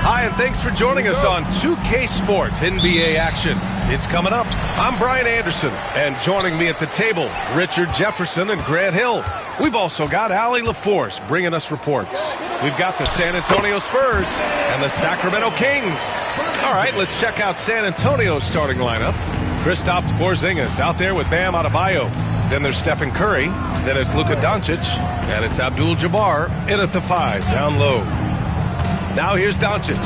Hi, and thanks for joining us on 2K Sports NBA action. It's coming up. I'm Brian Anderson, and joining me at the table, Richard Jefferson and Grant Hill. We've also got Allie LaForce bringing us reports. We've got the San Antonio Spurs and the Sacramento Kings. All right, let's check out San Antonio's starting lineup. Kristaps Porzingis out there with Bam Adebayo. Then there's Stephen Curry. Then it's Luka Doncic. And it's Abdul-Jabbar in at the 5, down low. Now here's Doncic.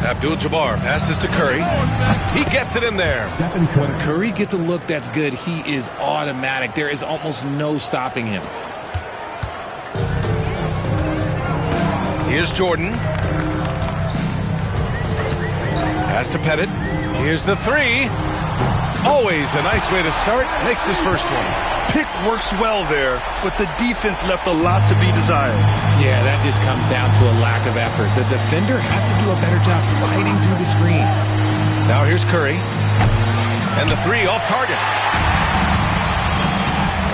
Abdul-Jabbar passes to Curry. He gets it in there. When Curry gets a look that's good, he is automatic. There is almost no stopping him. Here's Jordan. Pass to Pettit. Here's the 3. Always a nice way to start. Makes his first one. Pick works well there, but the defense left a lot to be desired. Yeah, that just comes down to a lack of effort. The defender has to do a better job fighting through the screen. Now here's Curry. And the 3 off target.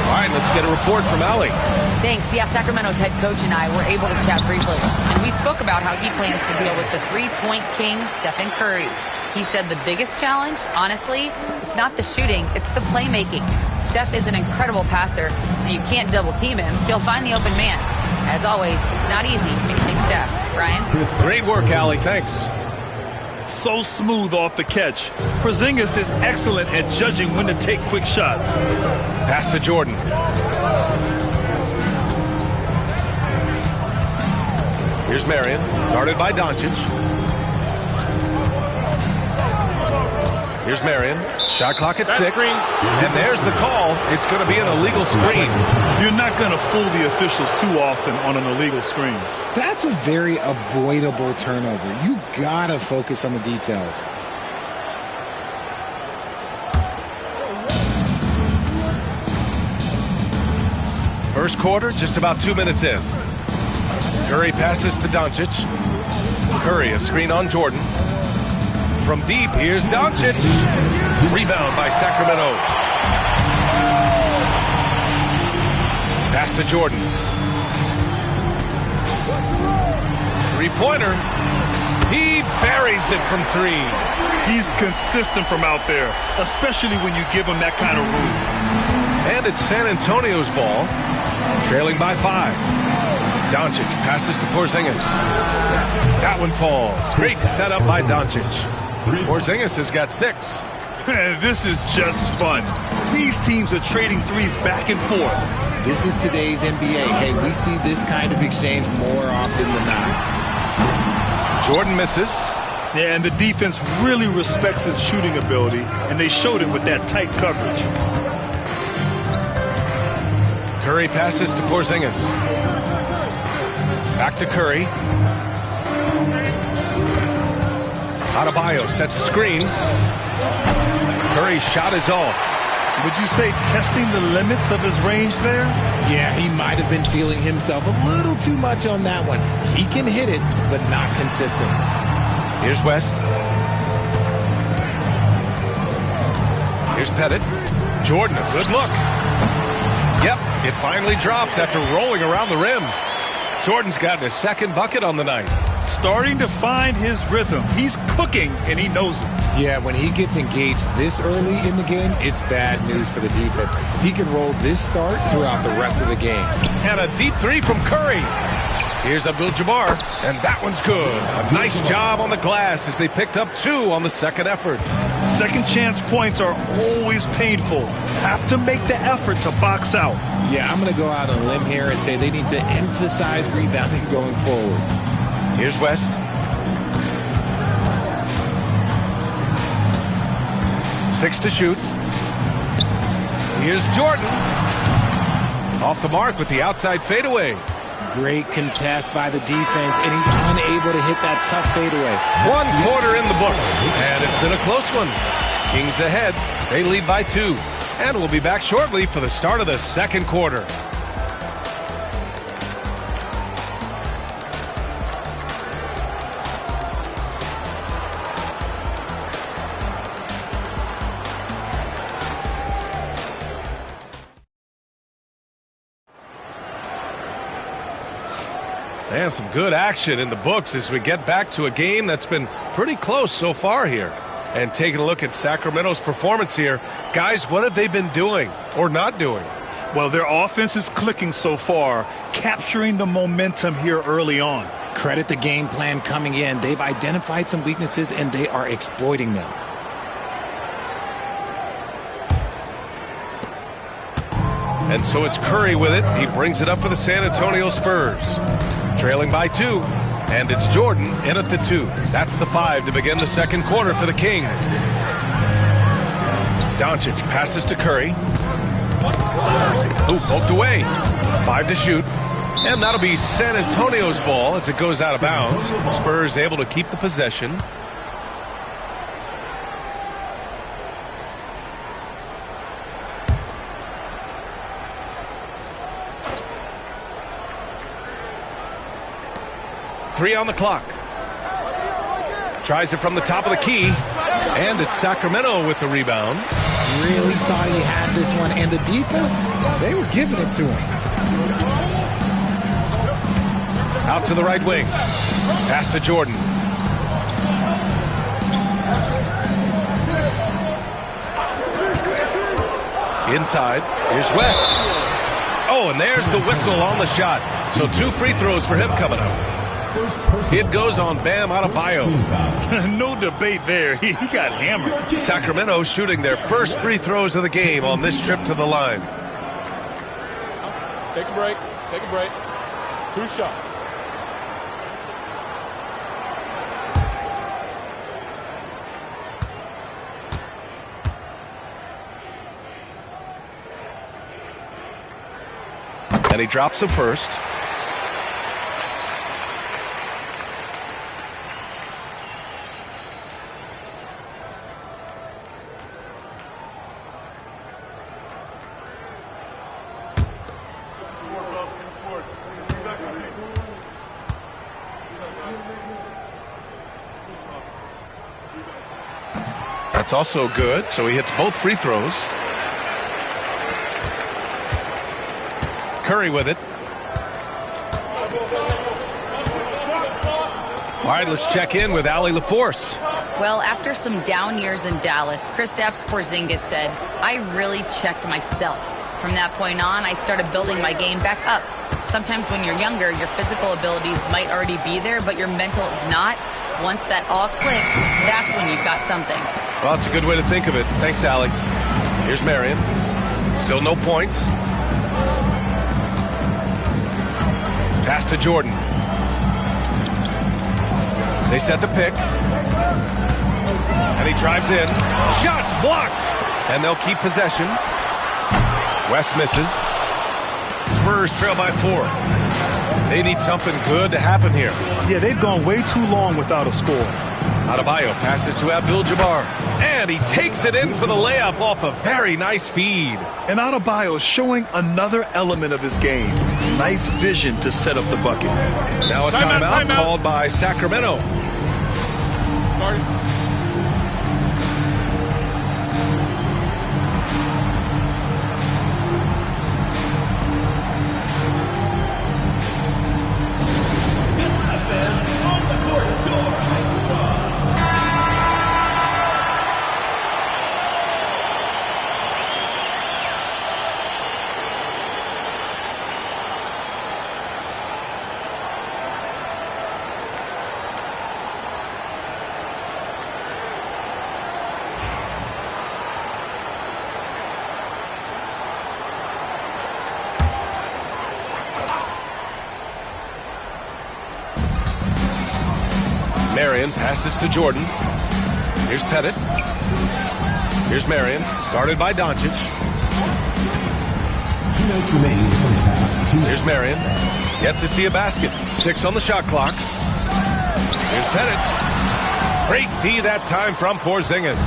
All right, let's get a report from Allie. Thanks. Yeah, Sacramento's head coach and I were able to chat briefly. And we spoke about how he plans to deal with the three-point king, Stephen Curry. He said the biggest challenge, honestly, it's not the shooting, it's the playmaking. Steph is an incredible passer, so you can't double-team him. He'll find the open man. As always, it's not easy facing Steph. Brian? Great work, Allie. Thanks. So smooth off the catch. Porzingis is excellent at judging when to take quick shots. Pass to Jordan. Here's Marion, guarded by Doncic. Here's Marion. Shot clock at 6. And there's the call. It's going to be an illegal screen. You're not going to fool the officials too often on an illegal screen. That's a very avoidable turnover. You gotta focus on the details. First quarter, just about 2 minutes in. Curry passes to Doncic. Curry, a screen on Jordan. From deep, here's Doncic. Rebound by Sacramento. Pass to Jordan. Three-pointer. He buries it from 3. He's consistent from out there, especially when you give him that kind of room. And it's San Antonio's ball, trailing by 5. Doncic passes to Porzingis. That one falls. Great setup by Doncic. Porzingis has got 6. This is just fun. These teams are trading threes back and forth. This is today's NBA. Hey, we see this kind of exchange more often than not. Jordan misses. Yeah, and the defense really respects his shooting ability, and they showed it with that tight coverage. Curry passes to Porzingis. Back to Curry. Adebayo sets a screen. Curry's shot is off. Would you say testing the limits of his range there? Yeah, he might have been feeling himself a little too much on that one. He can hit it, but not consistent. Here's West. Here's Pettit. Jordan, a good look. Yep, it finally drops after rolling around the rim. Jordan's gotten his second bucket on the night. Starting to find his rhythm. He's cooking, and he knows it. Yeah, when he gets engaged this early in the game, it's bad news for the defense. He can roll this start throughout the rest of the game. And a deep 3 from Curry. Here's Abdul-Jabbar, and that one's good. A nice job on the glass as they picked up 2 on the second effort. Second chance points are always painful. Have to make the effort to box out. Yeah, I'm going to go out on a limb here and say they need to emphasize rebounding going forward. Here's West. Six to shoot. Here's Jordan. Off the mark with the outside fadeaway. Great contest by the defense, and he's unable to hit that tough fadeaway. 1 quarter in the books, and it's been a close one. Kings ahead. They lead by 2. And we'll be back shortly for the start of the second quarter. And some good action in the books as we get back to a game that's been pretty close so far here. And taking a look at Sacramento's performance here, guys, what have they been doing or not doing? Well, their offense is clicking so far, capturing the momentum here early on. Credit the game plan coming in. They've identified some weaknesses, and they are exploiting them. And so it's Curry with it. He brings it up for the San Antonio Spurs. Trailing by 2. And it's Jordan in at the 2. That's the 5 to begin the second quarter for the Kings. Doncic passes to Curry. Ooh, poked away. 5 to shoot. And that'll be San Antonio's ball as it goes out of bounds. Spurs able to keep the possession. Three on the clock. Tries it from the top of the key. And it's Sacramento with the rebound. Really thought he had this one. And the defense, they were giving it to him. Out to the right wing. Pass to Jordan. Inside. Here's West. Oh, and there's the whistle on the shot. So 2 free throws for him coming up. It goes on Bam Adebayo. No debate there. He got hammered. Sacramento shooting their first free throws of the game on this trip to the line. Take a break. Take a break. 2 shots. And he drops the first. That's also good, so he hits both free throws. Curry with it. All right, let's check in with Allie LaForce. Well, after some down years in Dallas, Kristaps Porzingis said, I really checked myself. From that point on, I started building my game back up. Sometimes when you're younger, your physical abilities might already be there, but your mental is not. Once that all clicks, that's when you've got something. Well, it's a good way to think of it. Thanks, Allie. Here's Marion. Still no points. Pass to Jordan. They set the pick. And he drives in. Shots blocked. And they'll keep possession. West misses. Spurs trail by 4. They need something good to happen here. Yeah, they've gone way too long without a score. Adebayo passes to Abdul-Jabbar. And he takes it in for the layup off a very nice feed. And Adebayo showing another element of his game. Nice vision to set up the bucket. Now a timeout called by Sacramento. Sorry. Marion passes to Jordan. Here's Pettit. Here's Marion, guarded by Doncic. Here's Marion. Yet to see a basket. 6 on the shot clock. Here's Pettit. Great D that time from Porzingis.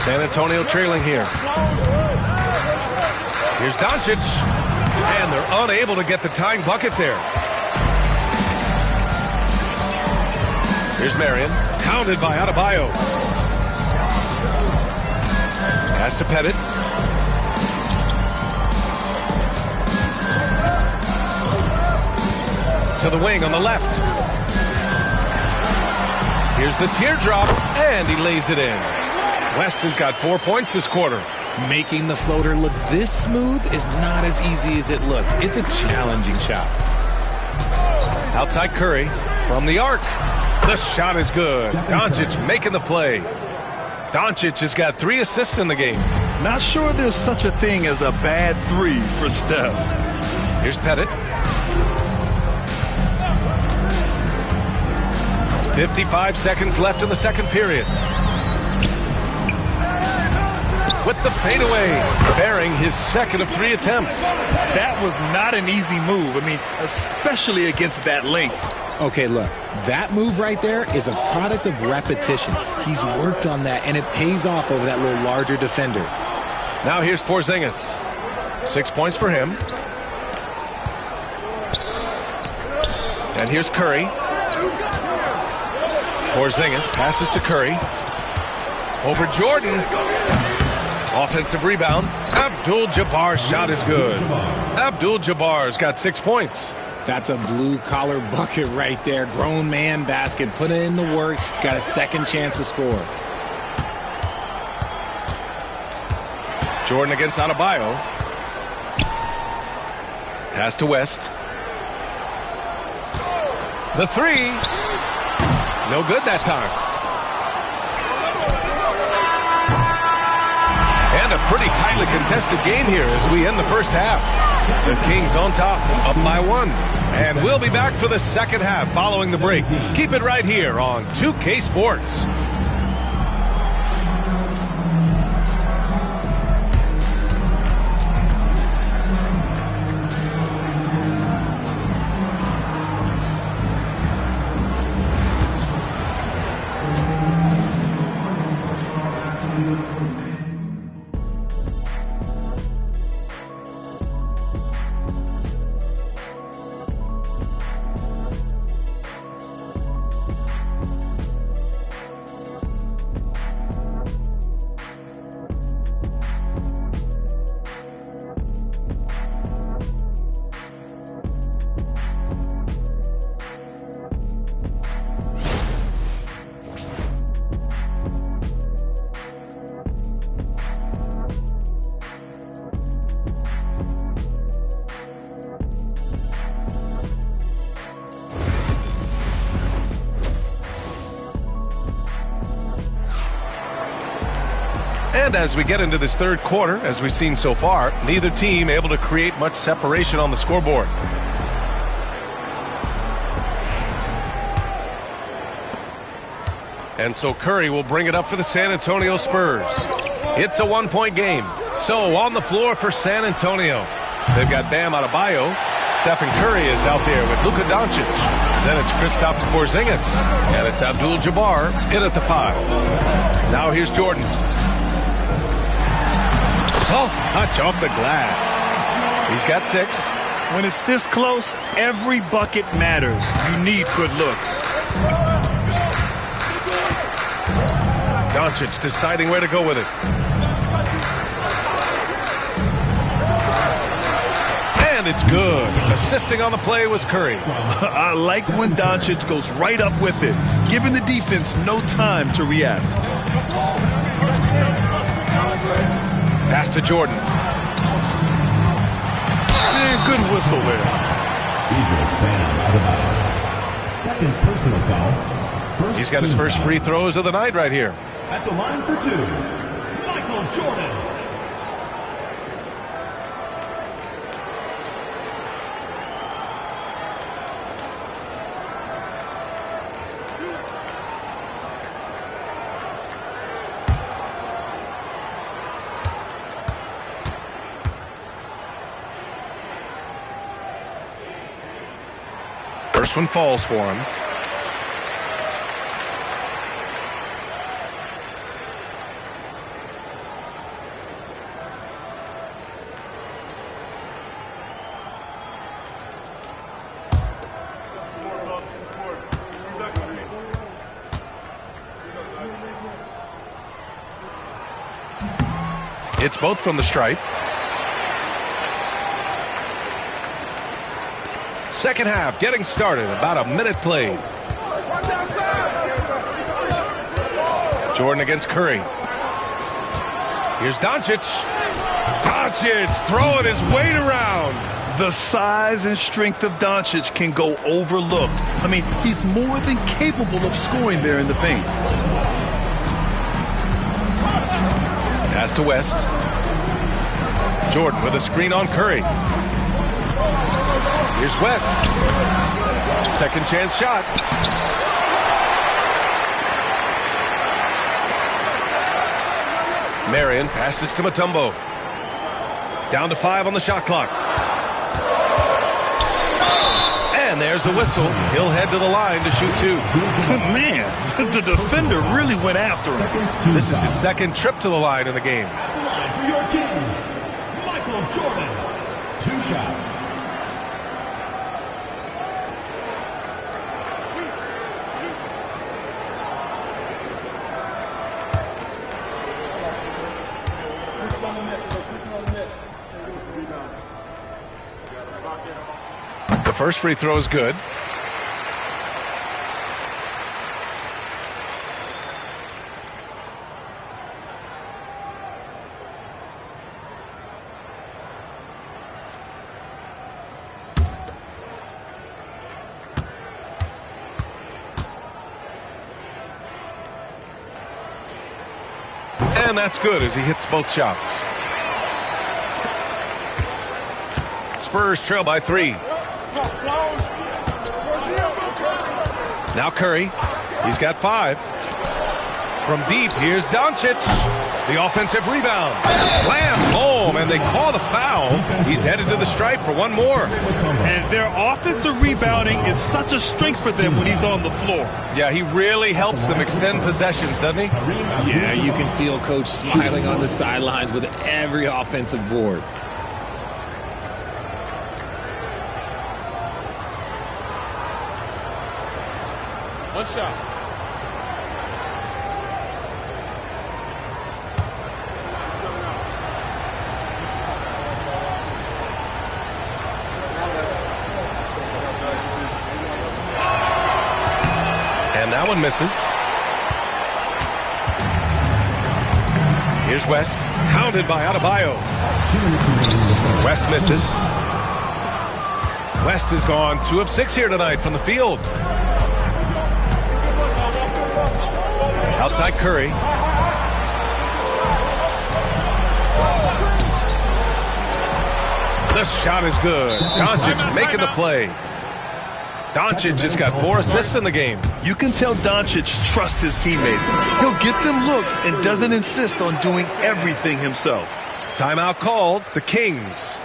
San Antonio trailing here. Here's Doncic. And they're unable to get the tying bucket there. Here's Marion, pounded by Adebayo. Pass to Pettit. to the wing on the left. Here's the teardrop, and he lays it in. West has got 4 points this quarter. Making the floater look this smooth is not as easy as it looked. It's a challenging shot. Outside Curry from the arc. The shot is good. Doncic making the play. Doncic has got 3 assists in the game. Not sure there's such a thing as a bad 3 for Steph. Here's Pettit. 55 seconds left in the second period. With the fadeaway, bearing his second of 3 attempts. That was not an easy move. I mean, especially against that length. Okay, look, that move right there is a product of repetition. He's worked on that, and it pays off over that little larger defender. Now here's Porzingis. 6 points for him. And here's Curry. Porzingis passes to Curry. Over Jordan. Offensive rebound. Abdul-Jabbar's shot is good. Abdul-Jabbar's got 6 points. That's a blue-collar bucket right there. Grown man basket. Put in the work. Got a second chance to score. Jordan against Adebayo. Pass to West. The 3. No good that time. And a pretty tightly contested game here as we end the first half. The Kings on top, up by 1. And we'll be back for the second half following the break. Keep it right here on 2K Sports. And as we get into this third quarter, as we've seen so far, neither team able to create much separation on the scoreboard. And so Curry will bring it up for the San Antonio Spurs. It's a 1-point game. So on the floor for San Antonio. They've got Bam Adebayo. Stephen Curry is out there with Luka Doncic. Then it's Kristaps Porzingis. And it's Abdul-Jabbar in at the 5. Now here's Jordan. Soft touch off the glass. He's got 6. When it's this close, every bucket matters. You need good looks. Doncic deciding where to go with it. And it's good. Assisting on the play was Curry. I like when Doncic goes right up with it, giving the defense no time to react. Pass to Jordan. And good whistle there. Second personal foul. He's got his first free throws of the night right here. At the line for 2, Michael Jordan. First one falls for him. It's both from the stripe. Second half getting started. About a minute played. Jordan against Curry. Here's Doncic. Doncic throwing his weight around. The size and strength of Doncic can go overlooked. I mean, he's more than capable of scoring there in the paint. Pass to West. Jordan with a screen on Curry. Here's West. Second chance shot. Marion passes to Mutombo. Down to 5 on the shot clock. And there's a whistle. He'll head to the line to shoot 2. Man, the defender really went after him. This is his second trip to the line in the game. At the line for your Kings, Michael Jordan. 2 shots. The first free throw is good. And that's good as he hits both shots. Spurs trail by 3. Now Curry. He's got 5. From deep, here's Doncic. The offensive rebound. Slam home, and they call the foul. He's headed to the stripe for one more. And their offensive rebounding is such a strength for them when he's on the floor. Yeah, he really helps them extend possessions, doesn't he? Yeah, you can feel Coach smiling on the sidelines with every offensive board. One shot. And that one misses. Here's West. Pounded by Adebayo. West misses. West has gone 2 of 6 here tonight from the field. Outside Curry. The shot is good. Doncic making the play. Doncic has got 4 assists in the game. You can tell Doncic trusts his teammates. He'll get them looks and doesn't insist on doing everything himself. Timeout called. The Kings.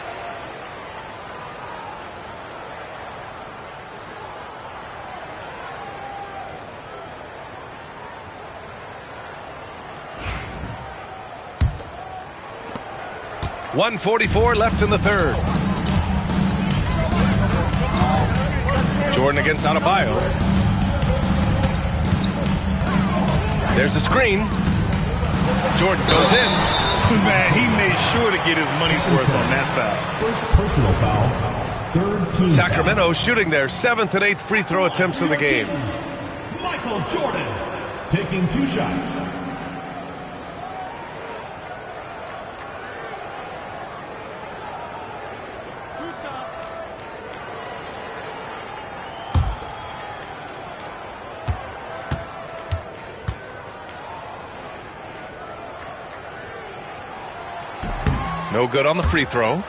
.144 left in the third. Jordan against Adebayo. There's a screen. Jordan goes in. Man, he made sure to get his money's worth on that foul. First personal foul. Third team Sacramento shooting their 7th and 8th free throw attempts in the game. Michael Jordan taking 2 shots. No good on the free throw.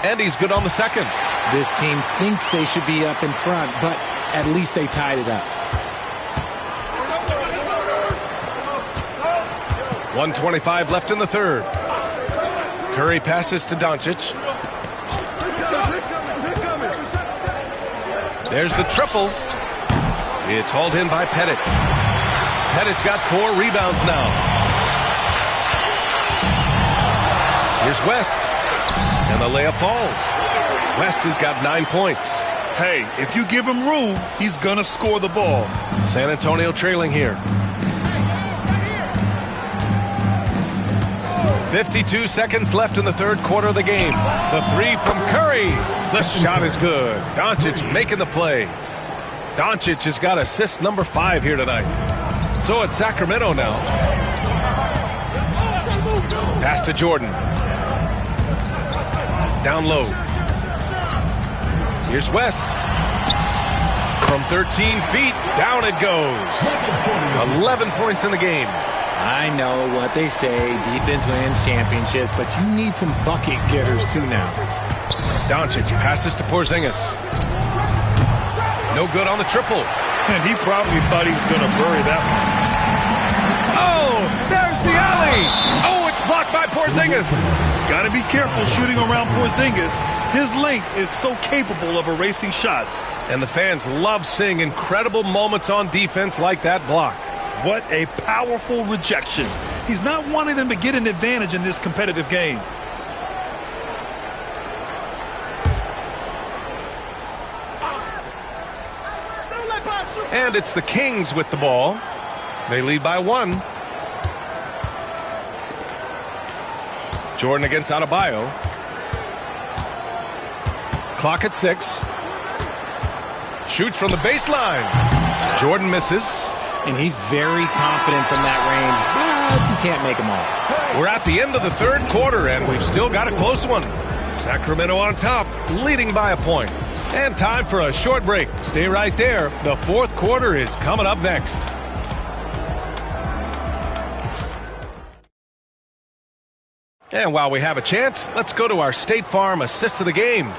And he's good on the second. This team thinks they should be up in front, but at least they tied it up. 1:25 left in the third. Curry passes to Doncic. There's the triple. It's hauled in by Pettit. Pettit's got 4 rebounds now. Here's West. And the layup falls. West has got 9 points. Hey, if you give him room, he's going to score the ball. San Antonio trailing here. 52 seconds left in the third quarter of the game. The three from Curry. The shot is good. Doncic making the play. Doncic has got assist number 5 here tonight. So it's Sacramento now. Pass to Jordan. Down low. Here's West. From 13 feet, down it goes. 11 points in the game. I know what they say, defense wins championships, but you need some bucket getters too now. Doncic passes to Porzingis. No good on the triple. And he probably thought he was going to bury that one. Oh, there's the alley. Oh, it's blocked by Porzingis. Got to be careful shooting around Porzingis. His length is so capable of erasing shots. And the fans love seeing incredible moments on defense like that block. What a powerful rejection. He's not wanting them to get an advantage in this competitive game. And it's the Kings with the ball. They lead by 1. Jordan against Adebayo. Clock at 6. Shoots from the baseline. Jordan misses. And he's very confident from that range, but you can't make them all. We're at the end of the third quarter, and we've still got a close one. Sacramento on top, leading by a point. And time for a short break. Stay right there. The fourth quarter is coming up next. And while we have a chance, let's go to our State Farm assist of the game.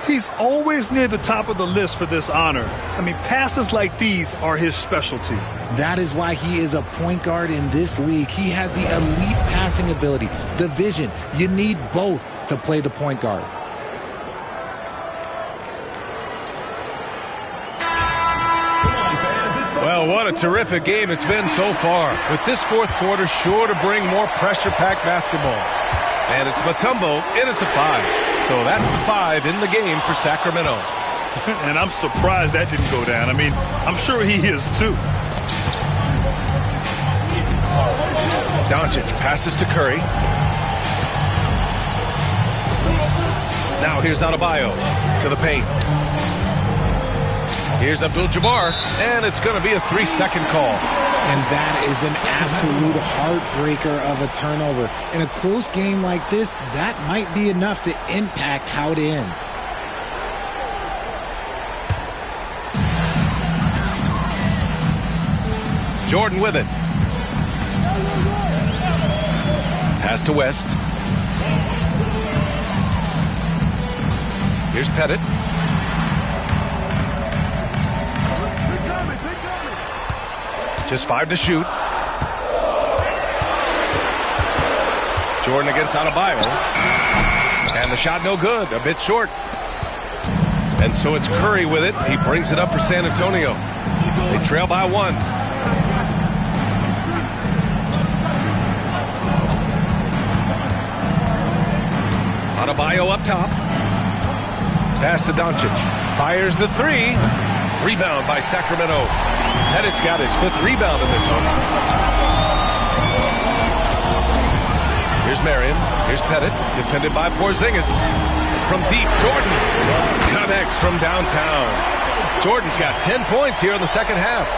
He's always near the top of the list for this honor. I mean, passes like these are his specialty. That is why he is a point guard in this league. He has the elite passing ability, the vision. You need both to play the point guard. Well, what a terrific game it's been so far. With this fourth quarter sure to bring more pressure-packed basketball. And it's Mutombo in at the 5. So that's the 5 in the game for Sacramento. And I'm surprised that didn't go down. I mean, I'm sure he is too. Doncic passes to Curry. Now here's Adebayo to the paint. Here's Abdul-Jabbar, and it's going to be a 3-second call. And that is an absolute heartbreaker of a turnover. In a close game like this, that might be enough to impact how it ends. Jordan with it. Pass to West. Here's Pettit. Just 5 to shoot. Jordan against Adebayo. And the shot no good, a bit short. And so it's Curry with it. He brings it up for San Antonio. They trail by 1. Adebayo up top. Pass to Doncic. Fires the 3. Rebound by Sacramento. Pettit's got his 5th rebound in this one. Here's Marion. Here's Pettit. Defended by Porzingis. From deep, Jordan connects from downtown. Jordan's got 10 points here in the second half.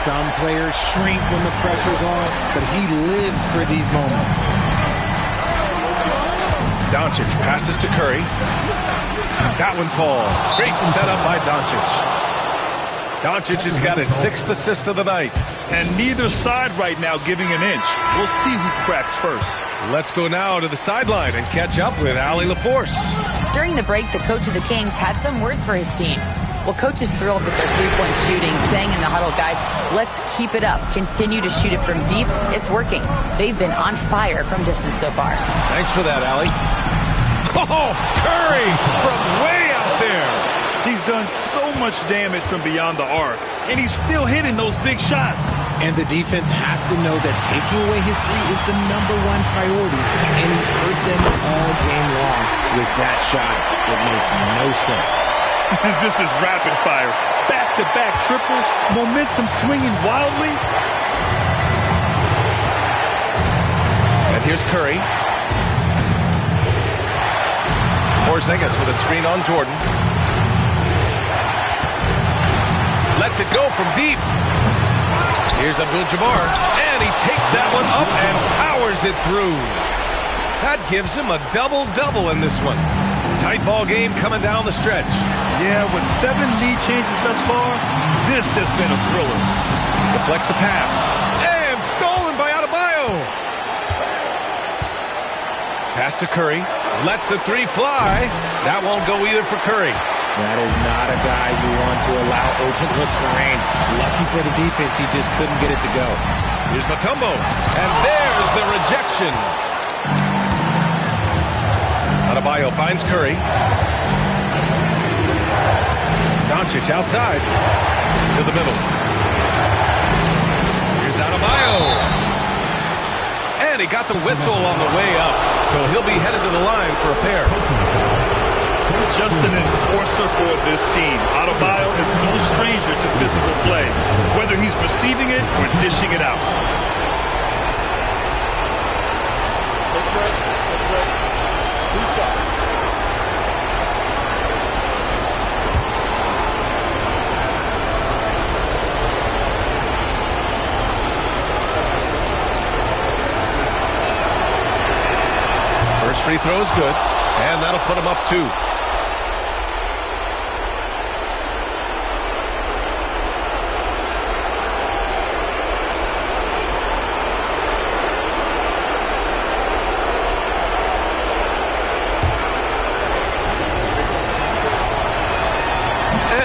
Some players shrink when the pressure's on, but he lives for these moments. Doncic passes to Curry. That one falls. Great setup by Doncic. Doncic has got his 6th assist of the night. And neither side right now giving an inch. We'll see who cracks first. Let's go now to the sideline and catch up with Allie LaForce. During the break, the coach of the Kings had some words for his team. Well, coach is thrilled with their three-point shooting, saying in the huddle, guys, let's keep it up. Continue to shoot it from deep. It's working. They've been on fire from distance so far. Thanks for that, Allie. Oh, Curry from way out there. He's done so much damage from beyond the arc, and he's still hitting those big shots. And the defense has to know that taking away his three is the #1 priority, and he's hurt them all game long with that shot. It makes no sense. This is rapid fire. Back-to-back triples, momentum swinging wildly. And here's Curry. Porzingis with a screen on Jordan. Lets it go from deep. Here's Abdul-Jabbar, and he takes that one up and powers it through. That gives him a double-double in this one. Tight ball game coming down the stretch. Yeah, with 7 lead changes thus far, this has been a thriller. Deflects the pass. And stolen by Adebayo. Pass to Curry. Lets the three fly. That won't go either for Curry. That is not a guy you want to allow open looks for rain. Lucky for the defense, he just couldn't get it to go. Here's Mutombo. And there's the rejection. Adebayo finds Curry. Doncic outside. To the middle. Here's Adebayo. And he got the whistle on the way up. So he'll be headed to the line for a pair. Just an enforcer for this team. Adebayo is no stranger to physical play, whether he's receiving it or dishing it out. First free throw is good, and that'll put him up 2.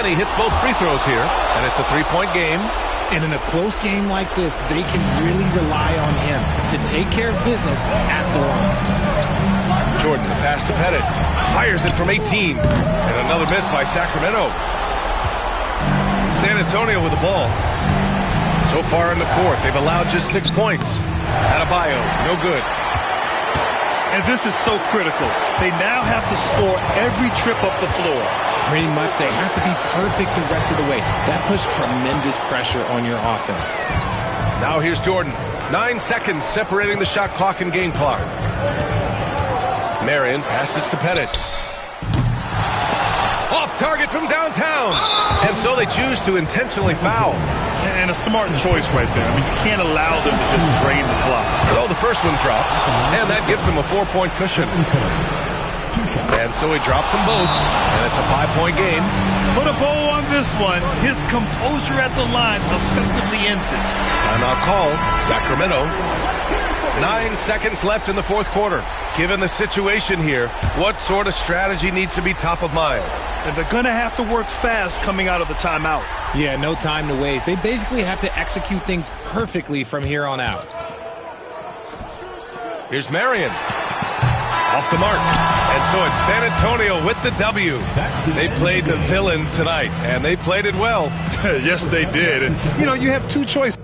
He hits both free throws here, and it's a 3-point game. And in a close game like this, they can really rely on him to take care of business at the line. Jordan, the pass to Pettit. Fires it from 18. And another miss by Sacramento. San Antonio with the ball. So far in the fourth, they've allowed just 6 points. Adebayo, no good. And this is so critical. They now have to score every trip up the floor. Pretty much they have to be perfect the rest of the way. That puts tremendous pressure on your offense. Now here's Jordan. 9 seconds separating the shot clock and game clock. Marion passes to Pettit. Off target from downtown. And so they choose to intentionally foul. And a smart choice right there. I mean, you can't allow them to just drain the clock. So the first one drops, and that gives him a 4-point cushion. And so he drops them both, and it's a 5-point game. Put a bow on this one. His composure at the line effectively ends it. Timeout call, Sacramento. 9 seconds left in the fourth quarter. Given the situation here, what sort of strategy needs to be top of mind? And they're going to have to work fast coming out of the timeout. Yeah, no time to waste. They basically have to execute things perfectly from here on out. Here's Marion. Off the mark. And so it's San Antonio with the W. They played the villain tonight, and they played it well. Yes, they did. And, you have 2 choices.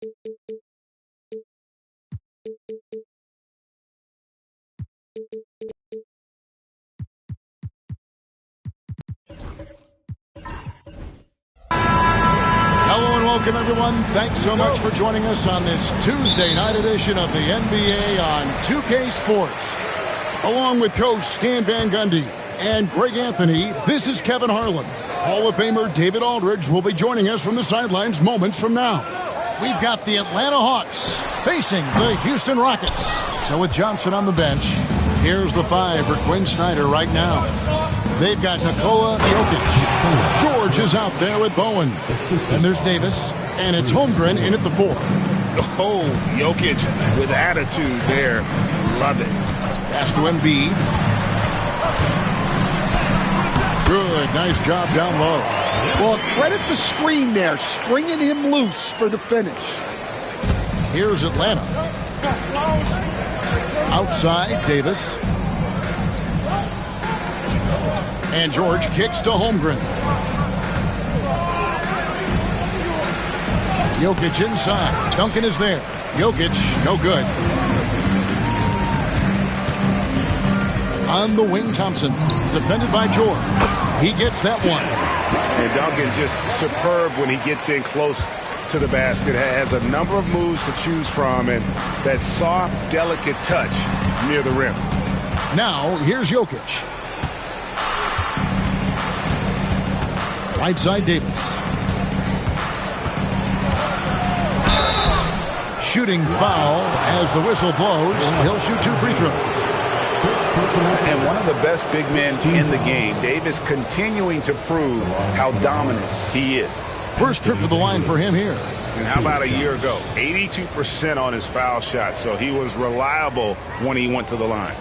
Hello and welcome, everyone. Thanks so much for joining us on this Tuesday night edition of the NBA on 2K Sports. Along with Coach Stan Van Gundy and Greg Anthony, this is Kevin Harlan. Hall of Famer David Aldridge will be joining us from the sidelines moments from now. We've got the Atlanta Hawks facing the Houston Rockets. So with Johnson on the bench, here's the 5 for Quinn Snyder right now. They've got Nikola Jokic. George is out there with Bowen. And there's Davis. And it's Holmgren in at the 4. Oh, Jokic with attitude there. Love it. Pass to Embiid. Good. Nice job down low. Well, credit the screen there, springing him loose for the finish. Here's Atlanta. Outside, Davis. And George kicks to Holmgren. Jokic inside. Duncan is there. Jokic, no good. On the wing, Thompson. Defended by George. He gets that one. And Duncan just superb when he gets in close to the basket. Has a number of moves to choose from, and that soft, delicate touch near the rim. Now, here's Jokic. Right side, Davis. Shooting foul as the whistle blows. He'll shoot 2 free throws. And one of the best big men in the game, Davis, continuing to prove how dominant he is. First trip to the line for him here. And how about a year ago? 82% on his foul shot, so he was reliable when he went to the line.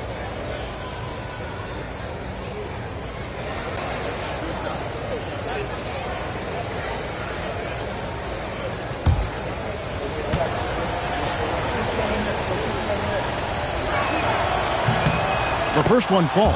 The first one falls.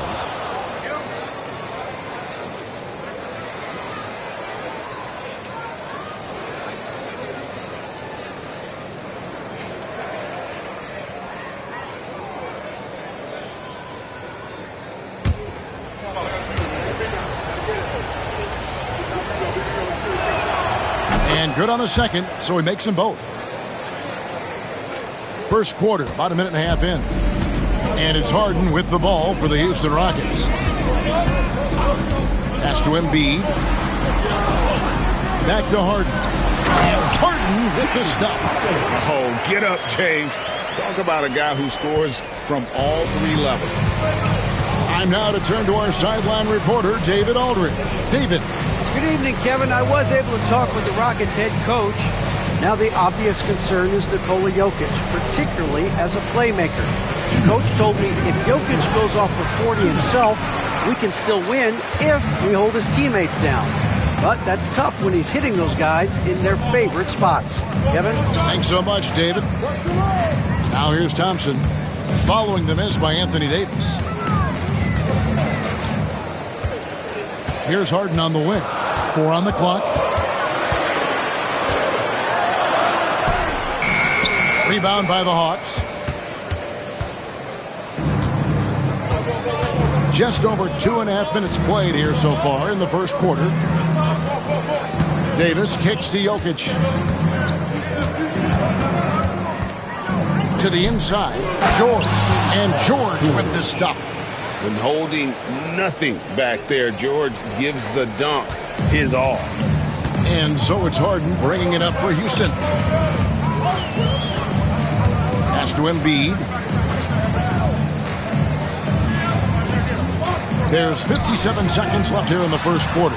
And good on the second, so he makes them both. First quarter, about a minute and a half in. And it's Harden with the ball for the Houston Rockets. Pass to Embiid. Back to Harden. And Harden with the stuff. Oh, get up, James. Talk about a guy who scores from all 3 levels. Time now to turn to our sideline reporter, David Aldridge. David. Good evening, Kevin. I was able to talk with the Rockets head coach. Now the obvious concern is Nikola Jokic, particularly as a playmaker. Coach told me if Jokic goes off for 40 himself, we can still win if we hold his teammates down. But that's tough when he's hitting those guys in their favorite spots. Kevin? Thanks so much, David. Now here's Thompson, following the miss by Anthony Davis. Here's Harden on the wing. 4 on the clock. Rebound by the Hawks. Just over 2.5 minutes played here so far in the first quarter. Davis kicks to Jokic. To the inside. George. And George with the stuff. And holding nothing back there, George gives the dunk his all. And so it's Harden bringing it up for Houston. Pass to Embiid. There's 57 seconds left here in the first quarter.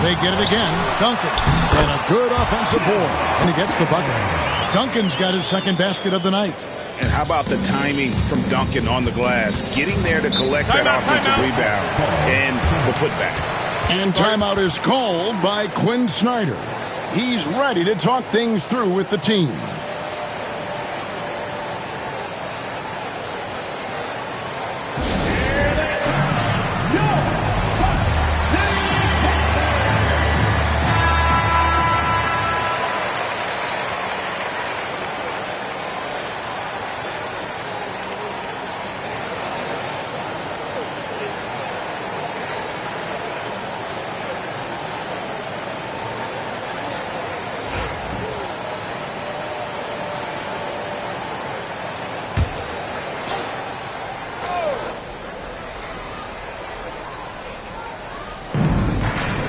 They get it again. Duncan. And a good offensive board. And he gets the bucket. Duncan's got his second basket of the night. And how about the timing from Duncan on the glass? Getting there to collect that offensive rebound and the putback. And timeout is called by Quinn Snyder. He's ready to talk things through with the team.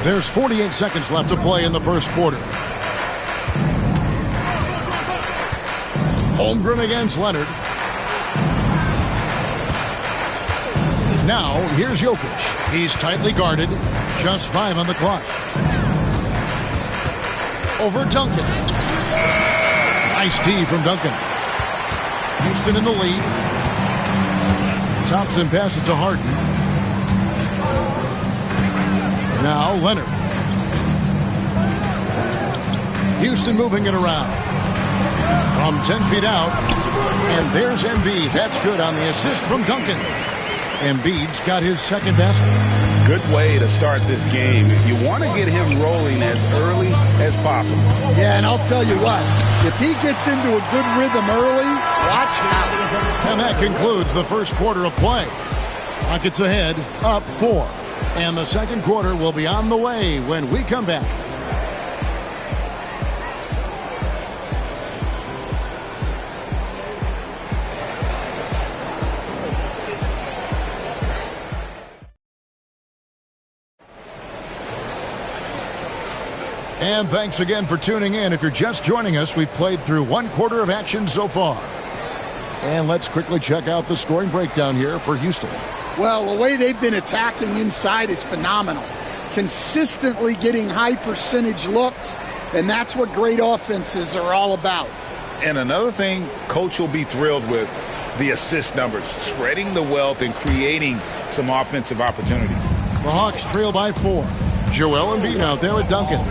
There's 48 seconds left to play in the first quarter. Holmgren against Leonard. Now, here's Jokic. He's tightly guarded. Just 5 on the clock. Over Duncan. Nice D from Duncan. Houston in the lead. Thompson passes to Harden. Now Leonard. Houston moving it around. From 10 feet out. And there's Embiid. That's good on the assist from Duncan. Embiid's got his second basket. Good way to start this game. You want to get him rolling as early as possible. Yeah, and I'll tell you what. If he gets into a good rhythm early, watch out. And that concludes the first quarter of play. Rockets ahead, up 4. And the second quarter will be on the way when we come back. And thanks again for tuning in. If you're just joining us, we've played through one quarter of action so far. And let's quickly check out the scoring breakdown here for Houston. Well, the way they've been attacking inside is phenomenal. Consistently getting high percentage looks, and that's what great offenses are all about. And another thing Coach will be thrilled with, the assist numbers, spreading the wealth and creating some offensive opportunities. The Hawks trail by 4. Joel Embiid out there with Duncan.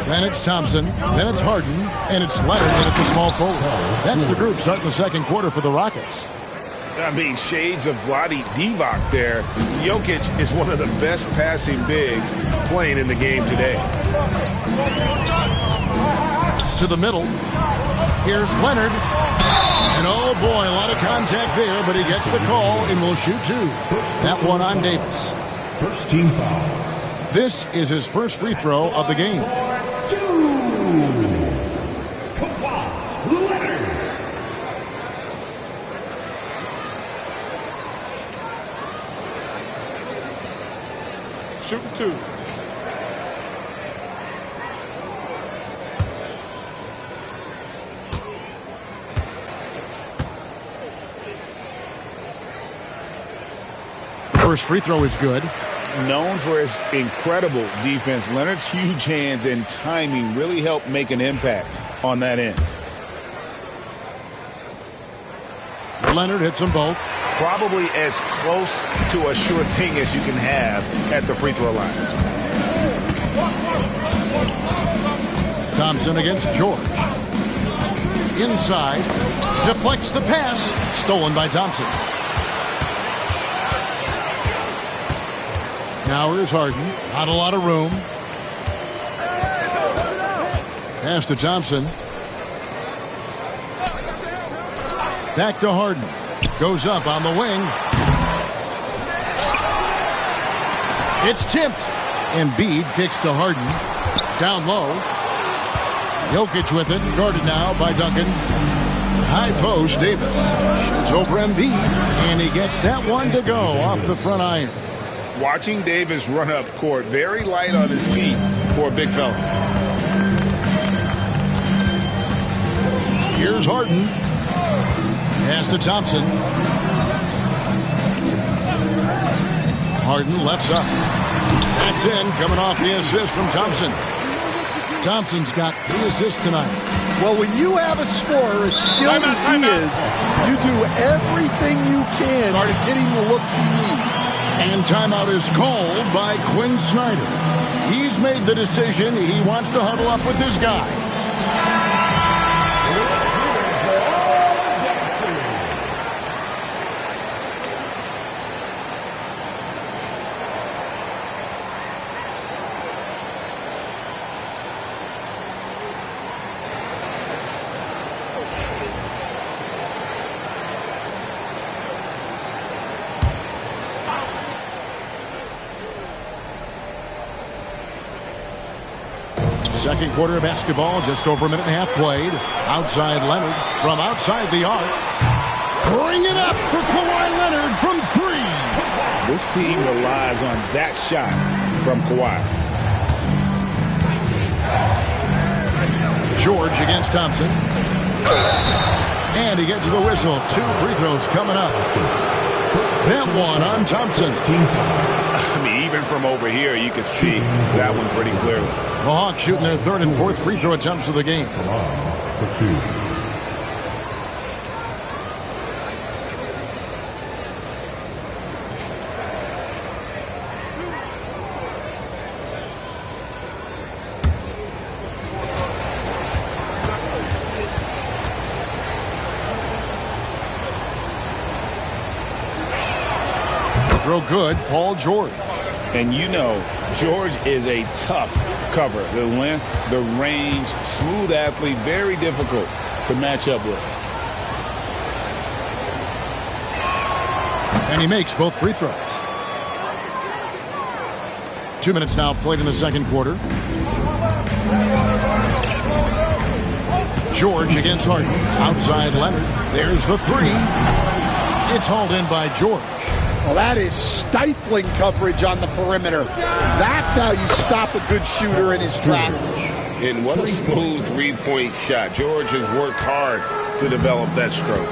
Then it's Thompson. Then it's Harden. And it's Leonard in at the small forward. That's the group starting the second quarter for the Rockets. I mean, shades of Vlade Divac there. Jokic is one of the best passing bigs playing in the game today. To the middle. Here's Leonard. And oh boy, a lot of contact there, but he gets the call and will shoot 2. That one on Davis. First team foul. This is his first free throw of the game. Leonard. Shooting 2. First free throw is good. Known for his incredible defense, Leonard's huge hands and timing really helped make an impact on that end. Leonard hits them both. Probably as close to a sure thing as you can have at the free throw line. Thompson against George. Inside. Deflects the pass. Stolen by Thompson. Now here's Harden. Not a lot of room. Pass to Thompson. Back to Harden. Goes up on the wing. It's tipped. Embiid kicks to Harden. Down low. Jokic with it. Guarded now by Duncan. High post, Davis. Shoots over Embiid. And he gets that one to go off the front iron. Watching Davis run up court, very light on his feet for a big fella. Here's Harden. Pass to Thompson. Harden lefts up. That's in, coming off the assist from Thompson. Thompson's got 3 assists tonight. Well, when you have a scorer as skilled as he is, you do everything you can to get him the looks he needs. And timeout is called by Quinn Snyder. He's made the decision. He wants to huddle up with his guy. Second quarter of basketball, just over a minute and a half played. Outside Leonard from outside the arc. Bring it up for Kawhi Leonard from 3. This team relies on that shot from Kawhi. George against Thompson. And he gets the whistle. 2 free throws coming up. That one on Thompson. I mean, even from over here, you could see that one pretty clearly. The Hawks shooting their 3rd and 4th free throw attempts of the game. Throw good, Paul George. And you know, George is a tough cover. The length, the range, smooth athlete, very difficult to match up with. And he makes both free throws. 2 minutes now played in the second quarter. George against Harden. Outside Leonard. There's the 3. It's hauled in by George. Well, that is stifling coverage on the perimeter. That's how you stop a good shooter in his tracks. And what a smooth 3-point shot. George has worked hard to develop that stroke.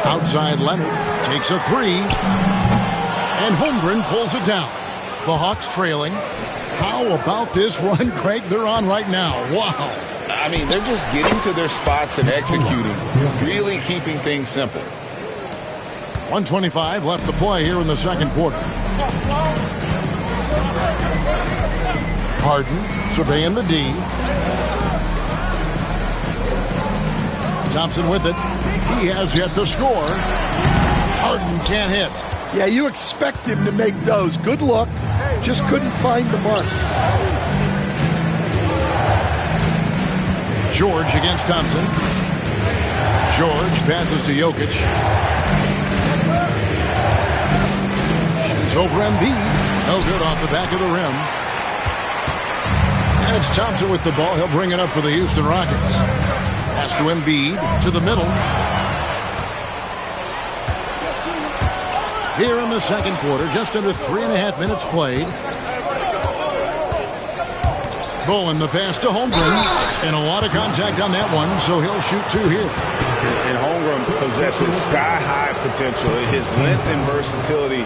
Outside Leonard takes a 3. And Holmgren pulls it down. The Hawks trailing. How about this run, Craig, they're on right now? Wow. I mean, they're just getting to their spots and executing, really keeping things simple. 1:25 left to play here in the second quarter. Harden surveying the D. Thompson with it. He has yet to score. Harden can't hit. Yeah, you expect him to make those. Good look. Just couldn't find the mark. George against Thompson. George passes to Jokic. Shoots over Embiid. No good off the back of the rim. And it's Thompson with the ball. He'll bring it up for the Houston Rockets. Pass to Embiid to the middle. Here in the second quarter, just under 3.5 minutes played. Bowen, the pass to Holmgren. And a lot of contact on that one, so he'll shoot 2 here. And Holmgren possesses sky-high potential. His length and versatility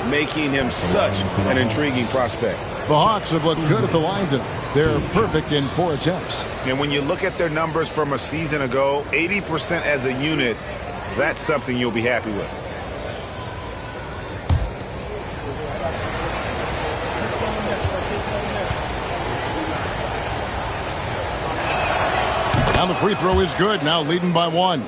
making him such an intriguing prospect. The Hawks have looked good at the line tonight. They're perfect in 4 attempts. And when you look at their numbers from a season ago, 80% as a unit, that's something you'll be happy with. Now the free throw is good, now leading by 1.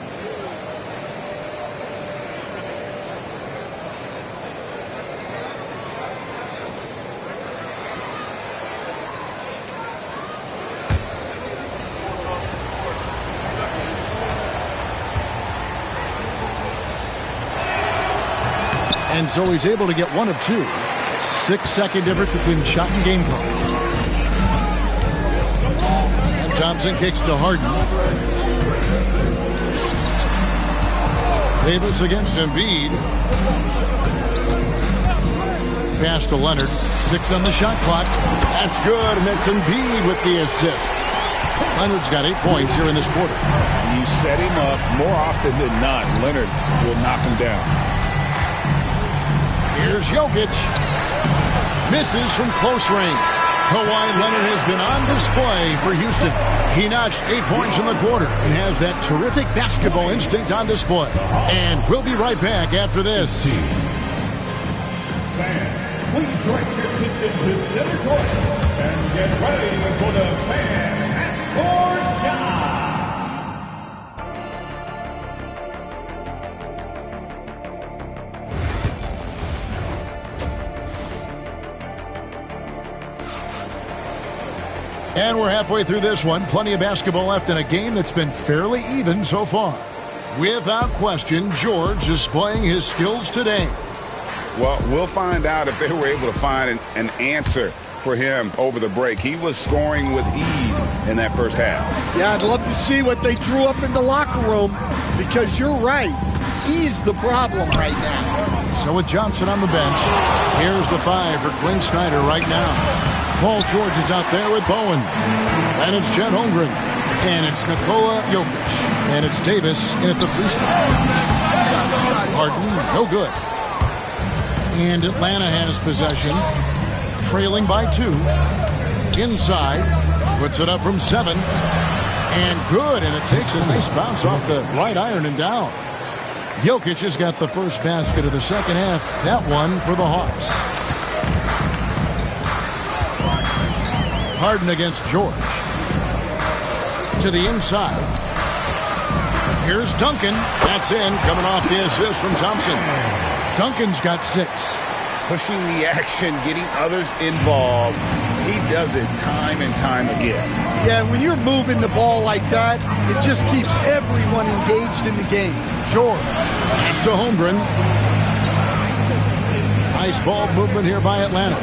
And so he's able to get 1 of 2. 6-second difference between the shot and game clock. Thompson kicks to Harden. Davis against Embiid. Pass to Leonard. 6 on the shot clock. That's good, and that's Embiid with the assist. Leonard's got 8 points here in this quarter. You set him up more often than not. Leonard will knock him down. Here's Jokic. Misses from close range. Kawhi Leonard has been on display for Houston. He notched 8 points in the quarter and has that terrific basketball instinct on display. And we'll be right back after this. Fans, please direct your attention to center court and get ready for the fan half-court shot. And we're halfway through this one. Plenty of basketball left in a game that's been fairly even so far. Without question, George displaying his skills today. Well, we'll find out if they were able to find an answer for him over the break. He was scoring with ease in that first half. Yeah, I'd love to see what they drew up in the locker room, because you're right. He's the problem right now. So with Johnson on the bench, here's the 5 for Quinn Snyder right now. Paul George is out there with Bowen. And it's Chet Holmgren. And it's Nikola Jokic. And it's Davis in at the 3 spot. Harden, no good. And Atlanta has possession. Trailing by 2. Inside. Puts it up from 7. And good. And it takes a nice bounce off the right iron and down. Jokic has got the first basket of the second half. That one for the Hawks. Harden against George. To the inside. Here's Duncan. That's in. Coming off the assist from Thompson. Duncan's got 6. Pushing the action, getting others involved. He does it time and time again. Yeah, when you're moving the ball like that, it just keeps everyone engaged in the game. George. Pass to Holmgren. Nice ball movement here by Atlanta.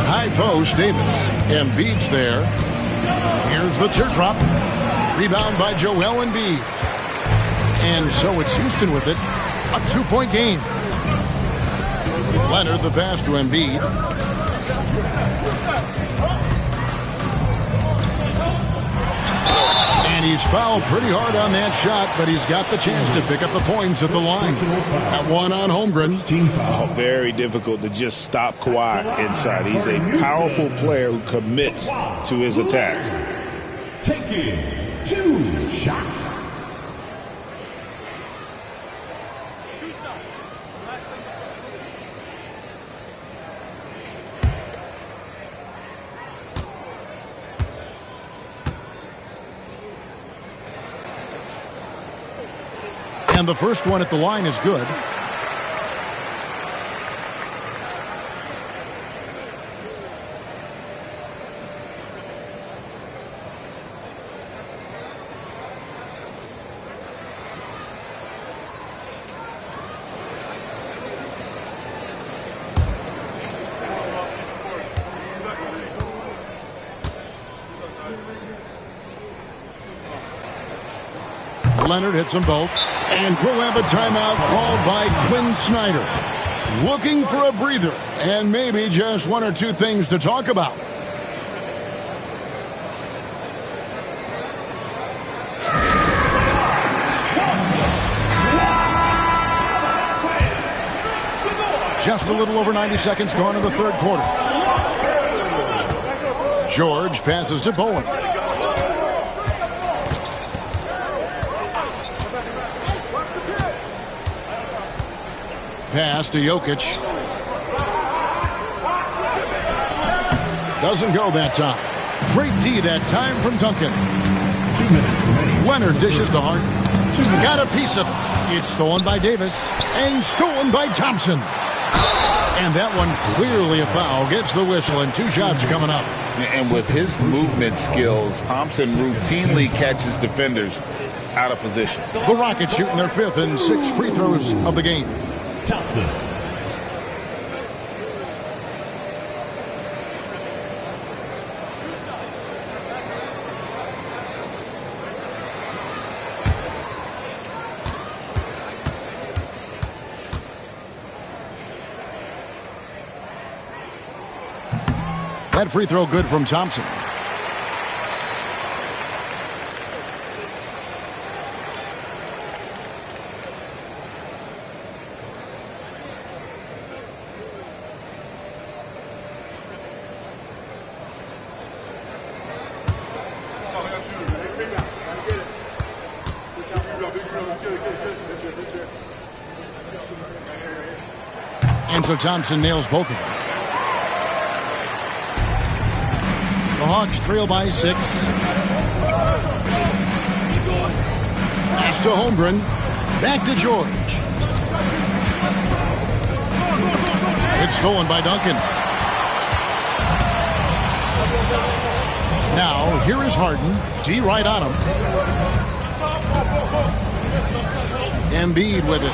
High post, Davis. Embiid's there. Here's the teardrop. Rebound by Joel Embiid. And so it's Houston with it. A 2-point game. Leonard the pass to Embiid. And he's fouled pretty hard on that shot, but he's got the chance to pick up the points at the line. That one on Holmgren. Oh, very difficult to just stop Kawhi inside. He's a powerful player who commits to his attacks. Taking 2 shots. And the first one at the line is good. Leonard hits them both. And we'll have a timeout called by Quinn Snyder. Looking for a breather and maybe just 1 or 2 things to talk about. Just a little over 90 seconds gone in the third quarter. George passes to Bowen. Pass to Jokic. Doesn't go that time. Great D that time from Duncan. 2 minutes remaining. Leonard dishes to Hart. Got a piece of it. It's stolen by Davis. And stolen by Thompson. And that one clearly a foul. Gets the whistle and 2 shots coming up. And with his movement skills, Thompson routinely catches defenders out of position. The Rockets shooting their 5th and 6th free throws of the game. Thompson. That free throw good from Thompson. And so Thompson nails both of them. The Hawks trail by 6. Pass to Holmgren. Back to George. It's stolen by Duncan. Now, here is Harden. D right on him. Embiid with it.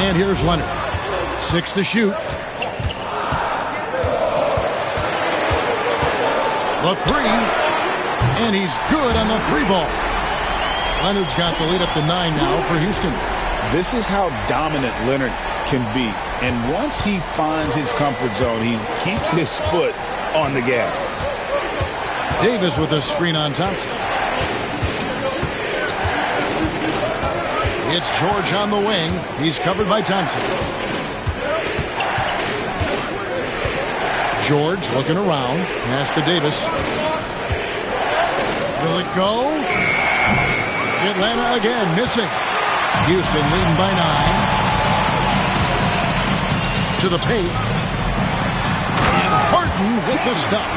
And here's Leonard. 6 to shoot. The 3. And he's good on the 3 ball. Leonard's got the lead up to 9 now for Houston. This is how dominant Leonard can be. And once he finds his comfort zone, he keeps his foot on the gas. Davis with a screen on Thompson. It's George on the wing. He's covered by Thompson. George looking around. Pass to Davis. Will it go? Atlanta again missing. Houston leading by 9. To the paint. And Harden with the stuff.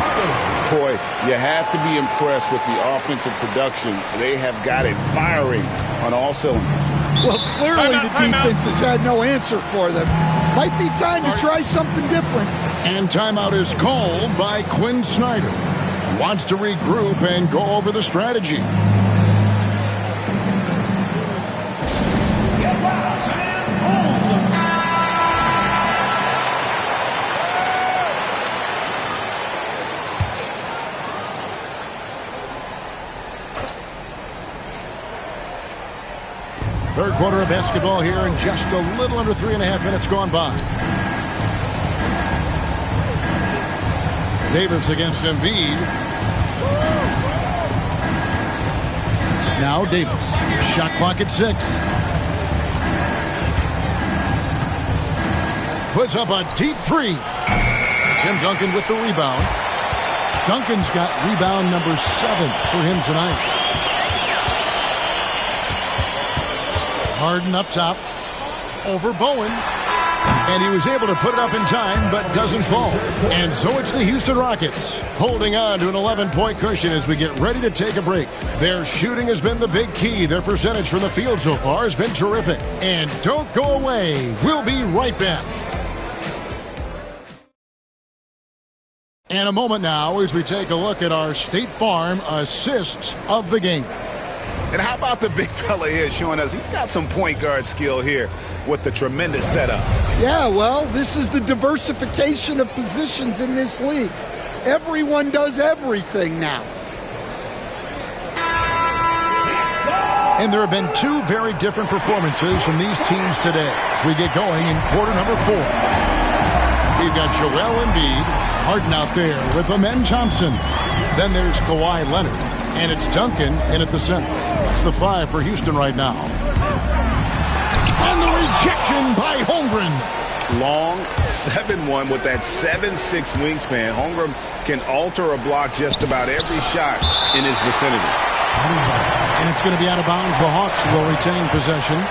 Boy, you have to be impressed with the offensive production. They have got it firing on all cylinders. Well, clearly the defense has had no answer for them. Might be time to try something different. And timeout is called by Quinn Snyder. He wants to regroup and go over the strategy. Third quarter of basketball here, and just a little under 3.5 minutes gone by. Davis against Embiid. Now Davis. Shot clock at 6. Puts up a deep 3. Tim Duncan with the rebound. Duncan's got rebound number 7 for him tonight. Harden up top, over Bowen, and he was able to put it up in time, but doesn't fall. And so it's the Houston Rockets, holding on to an 11-point cushion as we get ready to take a break. Their shooting has been the big key. Their percentage from the field so far has been terrific. And don't go away. We'll be right back. And a moment now as we take a look at our State Farm assists of the game. And how about the big fella here showing us he's got some point guard skill here with the tremendous setup. Yeah, well, this is the diversification of positions in this league. Everyone does everything now. And there have been 2 very different performances from these teams today as we get going in quarter number 4. We've got Joel Embiid, Harden out there with Amen Thompson. Then there's Kawhi Leonard, and it's Duncan in at the center. It's the 5 for Houston right now. And the rejection by Holmgren. Long 7-1 with that 7'6" wingspan. Holmgren can alter a block just about every shot in his vicinity. And it's going to be out of bounds. The Hawks will retain possession.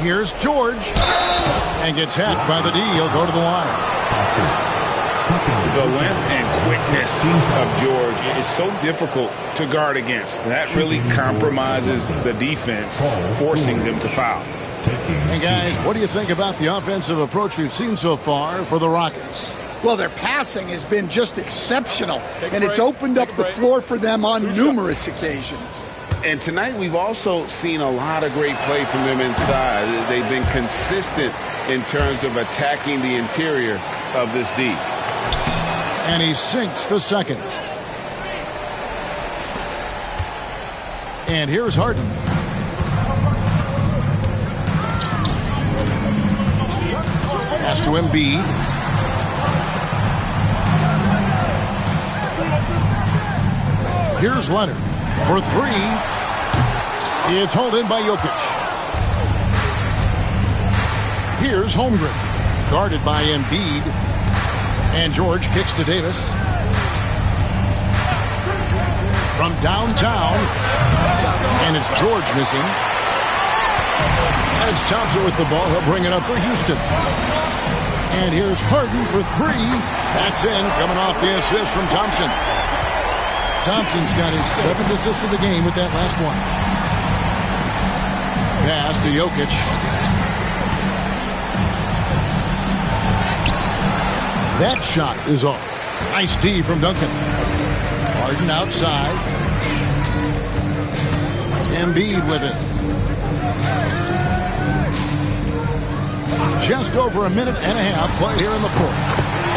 Here's George, and gets hacked by the D. He'll go to the line. The length and quickness of George is so difficult to guard against. That really compromises the defense, forcing them to foul. Hey, guys, what do you think about the offensive approach we've seen so far for the Rockets? Well, their passing has been just exceptional, and it's opened up the floor for them on numerous occasions. And tonight we've also seen a lot of great play from them inside. They've been consistent in terms of attacking the interior of this D. And he sinks the second. And here's Harden. Pass to Embiid. Here's Leonard for 3. It's held in by Jokic. Here's Holmgren, guarded by Embiid. And George kicks to Davis. From downtown. And it's George missing. And it's Thompson with the ball. He'll bring it up for Houston. And here's Harden for 3. That's in, coming off the assist from Thompson. Thompson's got his 7th assist of the game with that last one. Pass to Jokic. That shot is off. Nice D from Duncan. Harden outside. Embiid with it. Just over a minute and a half played here in the fourth.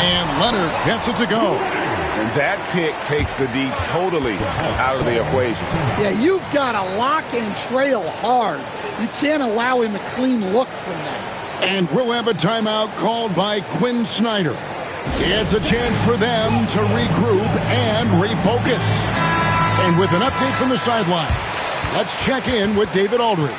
And Leonard gets it to go. And that pick takes the D totally out of the equation. Yeah, you've got to lock and trail hard. You can't allow him a clean look from that. And we'll have a timeout called by Quinn Snyder. It's a chance for them to regroup and refocus. And with an update from the sidelines, let's check in with David Aldridge.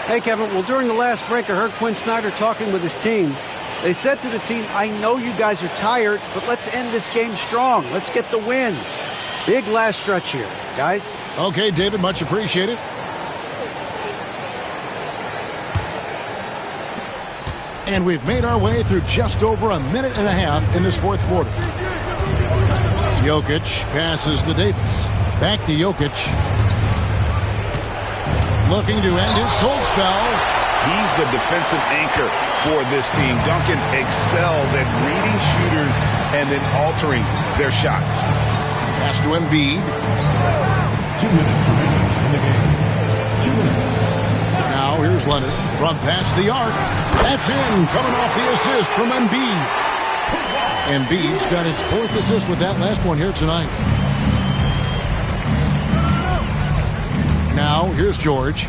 Hey, Kevin. Well, during the last break, I heard Quinn Snyder talking with his team. They said to the team, I know you guys are tired, but let's end this game strong. Let's get the win. Big last stretch here, guys. Okay, David, much appreciated. And we've made our way through just over a minute and a half in this fourth quarter. Jokic passes to Davis. Back to Jokic. Looking to end his cold spell. He's the defensive anchor for this team. Duncan excels at reading shooters and then altering their shots. Pass to Embiid. 2 minutes remaining in the game. 2 minutes. Now here's Leonard from past the arc. That's in, coming off the assist from Embiid. Embiid's got his fourth assist with that last one here tonight. Now here's George.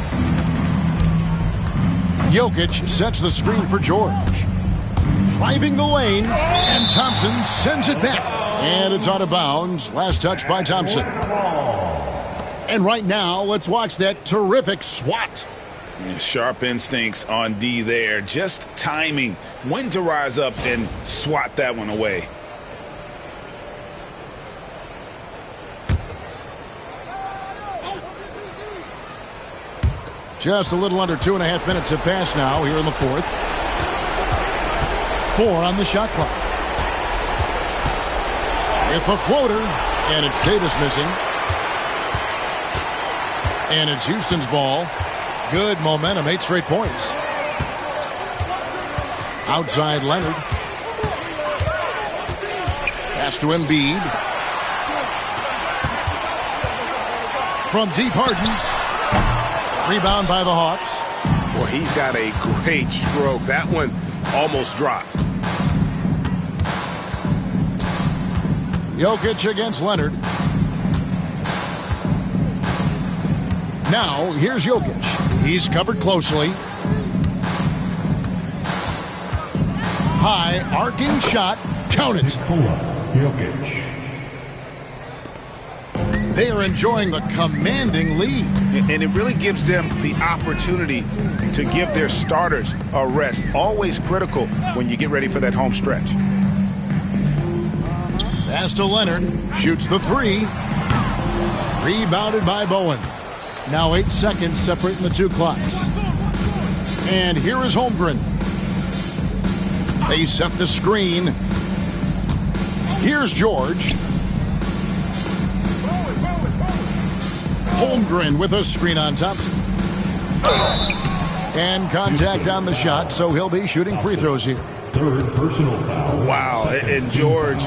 Jokic sets the screen for George. Driving the lane, and Thompson sends it back. And it's out of bounds. Last touch by Thompson. And right now, let's watch that terrific swat. Sharp instincts on D there. Just timing when to rise up and swat that one away. Just a little under 2.5 minutes have passed now here in the fourth. 4 on the shot clock. With a floater, and it's Davis missing. And it's Houston's ball. Good momentum, 8 straight points. Outside Leonard. Pass to Embiid. From deep Harden. Rebound by the Hawks. Well, he's got a great stroke. That one almost dropped. Jokic against Leonard. Now, here's Jokic. He's covered closely. High, arcing shot. Count it. Jokic. They are enjoying the commanding lead. And it really gives them the opportunity to give their starters a rest. Always critical when you get ready for that home stretch. Pass to Leonard. Shoots the 3. Rebounded by Bowen. Now 8 seconds separating the 2 clocks. And here is Holmgren. They set the screen. Here's George. Holmgren with a screen on Thompson. And contact on the shot, so he'll be shooting free throws here. Third personal foul. Wow, and George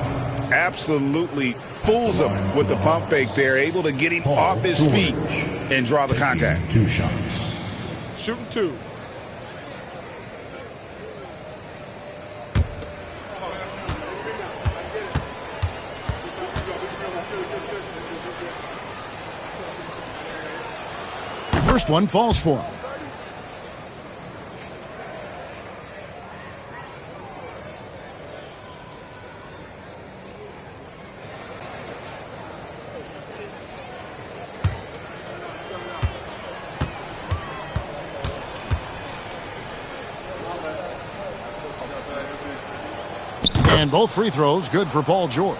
absolutely fools him with the pump fake there, able to get him off his feet and draw the contact. 2 shots. Shooting 2. First one falls for him. And both free throws good for Paul George.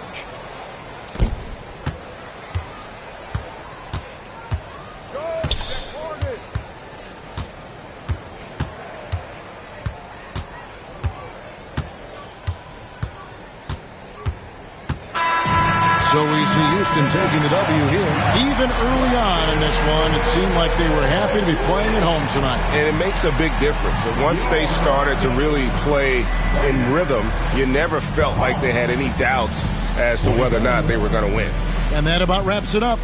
So we see Houston taking the W here. Even early on in this one, it seemed like they were happy to be playing at home tonight. And it makes a big difference. And once they started to really play in rhythm, you never felt like they had any doubts as to whether or not they were going to win. And that about wraps it up.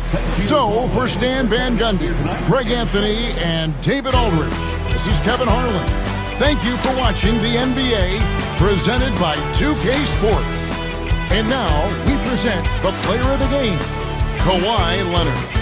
So, for Stan Van Gundy, Greg Anthony, and David Aldridge, this is Kevin Harlan. Thank you for watching the NBA, presented by 2K Sports. And now, we present the player of the game, Kawhi Leonard.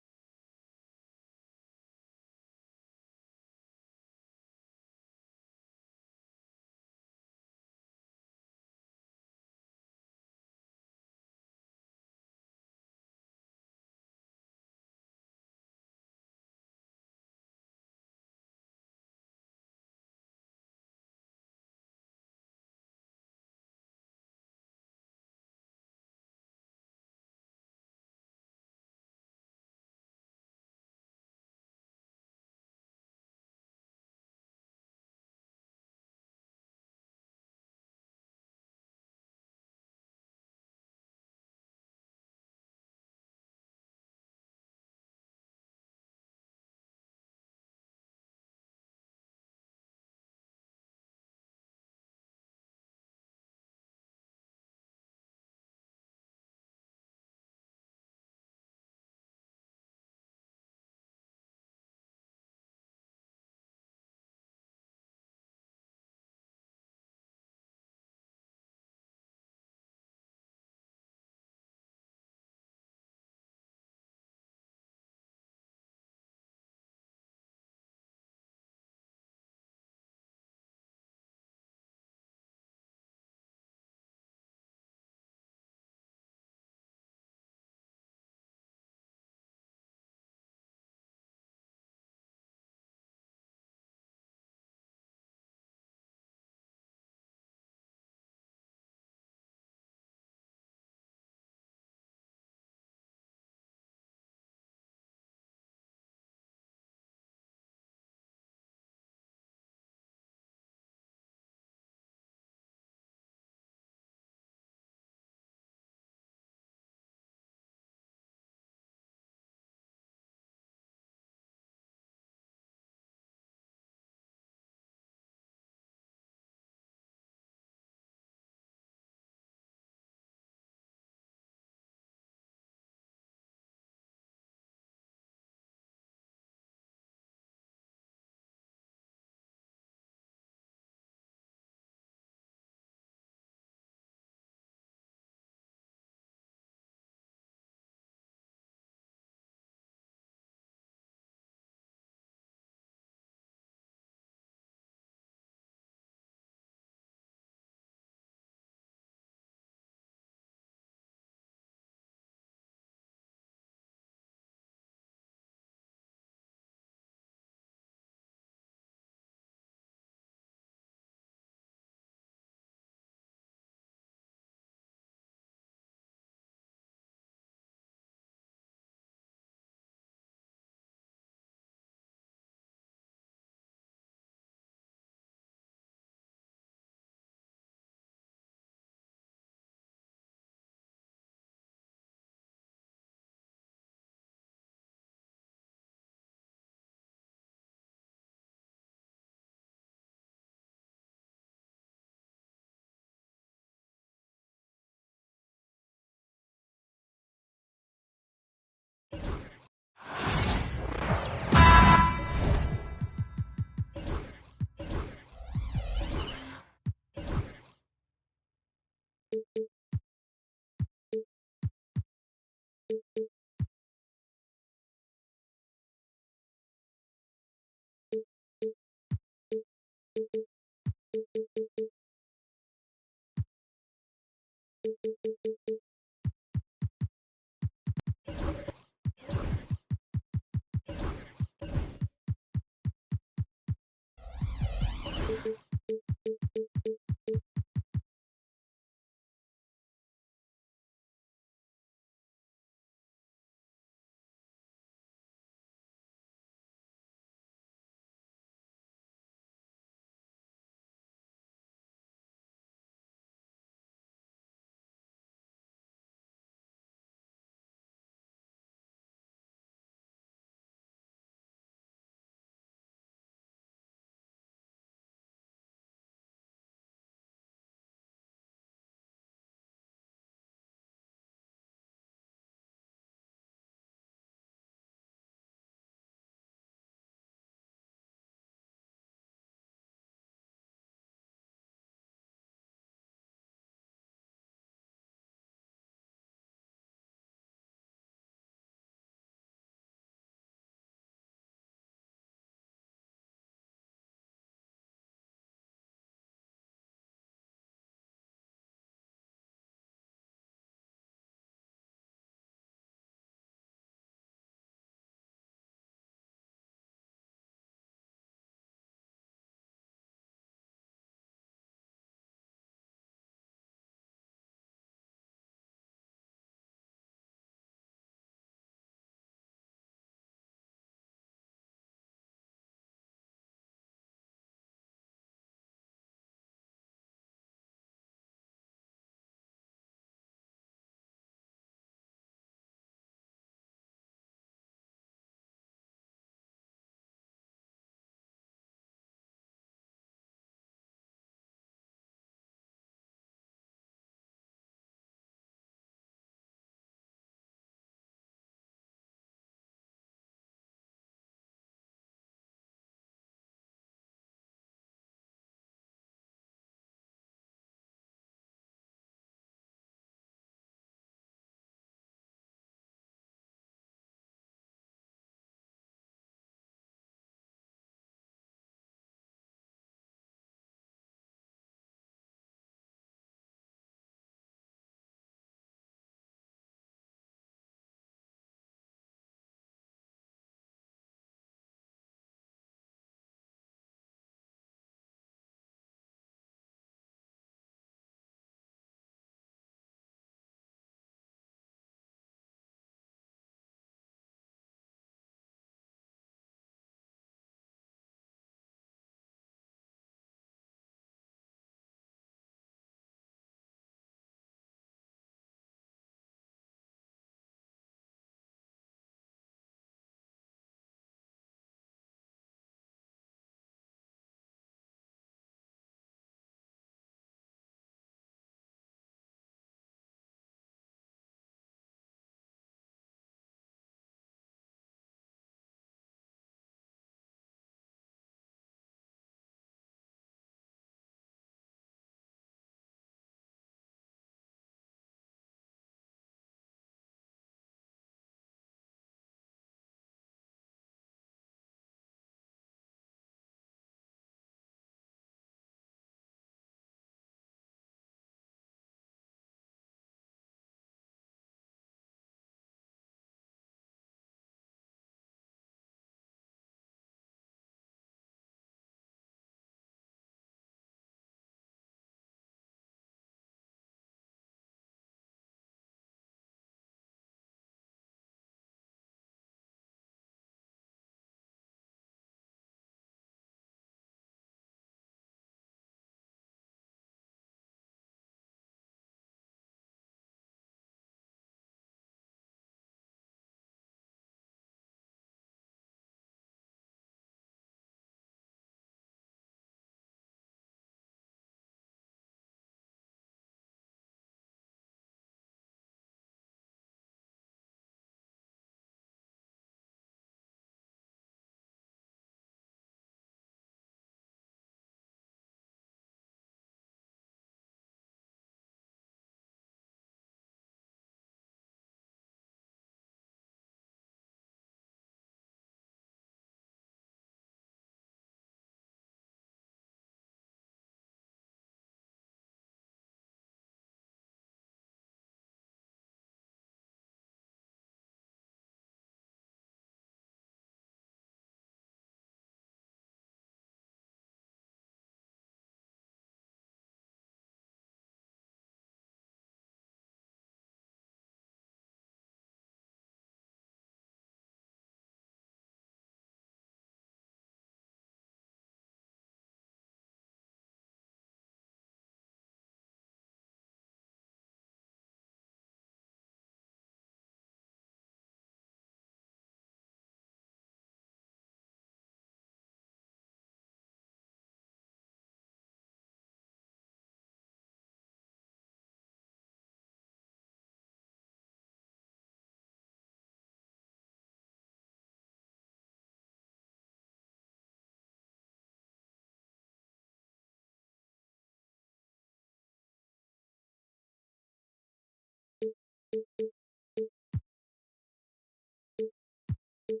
Coming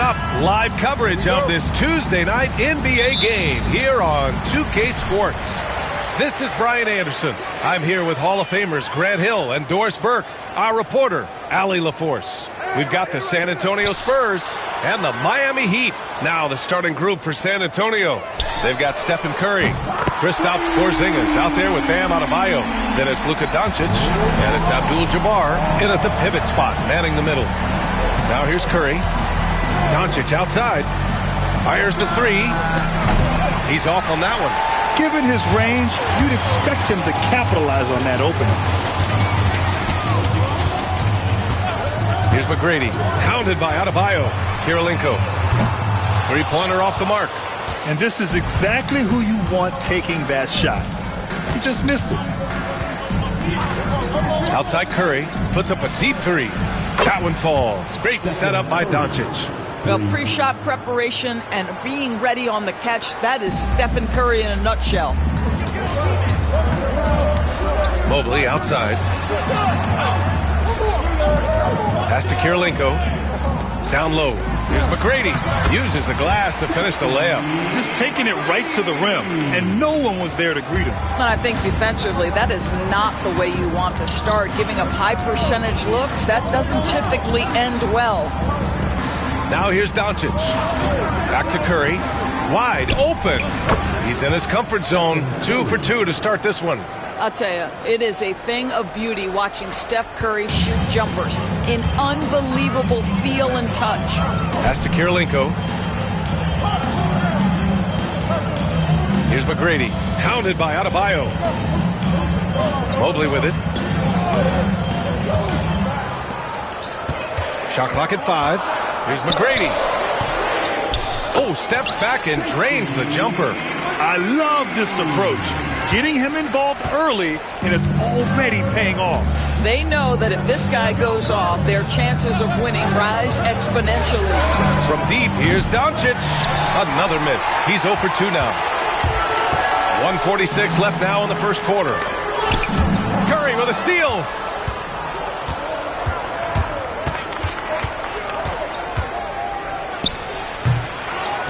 up, live coverage of this Tuesday night NBA game here on 2K Sports. This is Brian Anderson. I'm here with Hall of Famers Grant Hill and Doris Burke, our reporter, Allie LaForce. We've got the San Antonio Spurs and the Miami Heat. Now the starting group for San Antonio. They've got Stephen Curry, Kristaps Porzingis out there with Bam Adebayo. Then it's Luka Doncic, and it's Abdul-Jabbar in at the pivot spot, manning the middle. Now here's Curry. Doncic outside. Fires the three. He's off on that one. Given his range, you'd expect him to capitalize on that opening. Here's McGrady, hounded by Adebayo. Kirilenko. Three-pointer off the mark. And this is exactly who you want taking that shot. He just missed it. Outside Curry, puts up a deep three. That one falls. Great setup by Doncic. Well, pre-shot preparation and being ready on the catch, that is Stephen Curry in a nutshell. Mobley outside. Pass to Kirilenko. Down low. Here's McGrady. Uses the glass to finish the layup. Just taking it right to the rim, and no one was there to greet him. And I think defensively, that is not the way you want to start. Giving up high percentage looks, that doesn't typically end well. Now here's Doncic. Back to Curry. Wide open. He's in his comfort zone. 2 for 2 to start this one. I'll tell you, it is a thing of beauty watching Steph Curry shoot jumpers in unbelievable feel and touch. Pass to Kirilenko. Here's McGrady, hounded by Adebayo. Mobley with it. Shot clock at 5. Here's McGrady. Oh, steps back and drains the jumper. I love this approach. Getting him involved early, and it's already paying off. They know that if this guy goes off, their chances of winning rise exponentially. From deep, here's Doncic. Another miss. He's 0 for 2 now. 1:46 left now in the first quarter. Curry with a steal.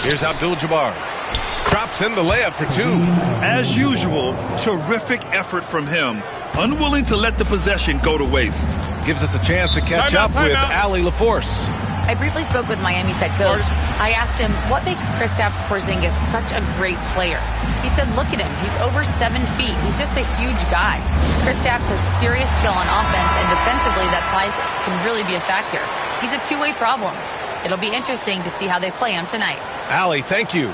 Here's Abdul-Jabbar. Drops in the layup for 2. As usual, terrific effort from him. Unwilling to let the possession go to waste. Gives us a chance to catch up with Allie LaForce. I briefly spoke with Miami's head coach. I asked him, what makes Kristaps Porzingis such a great player? He said, look at him. He's over 7 feet. He's just a huge guy. Kristaps has serious skill on offense, and defensively, that size can really be a factor. He's a two-way problem. It'll be interesting to see how they play him tonight. Allie, thank you.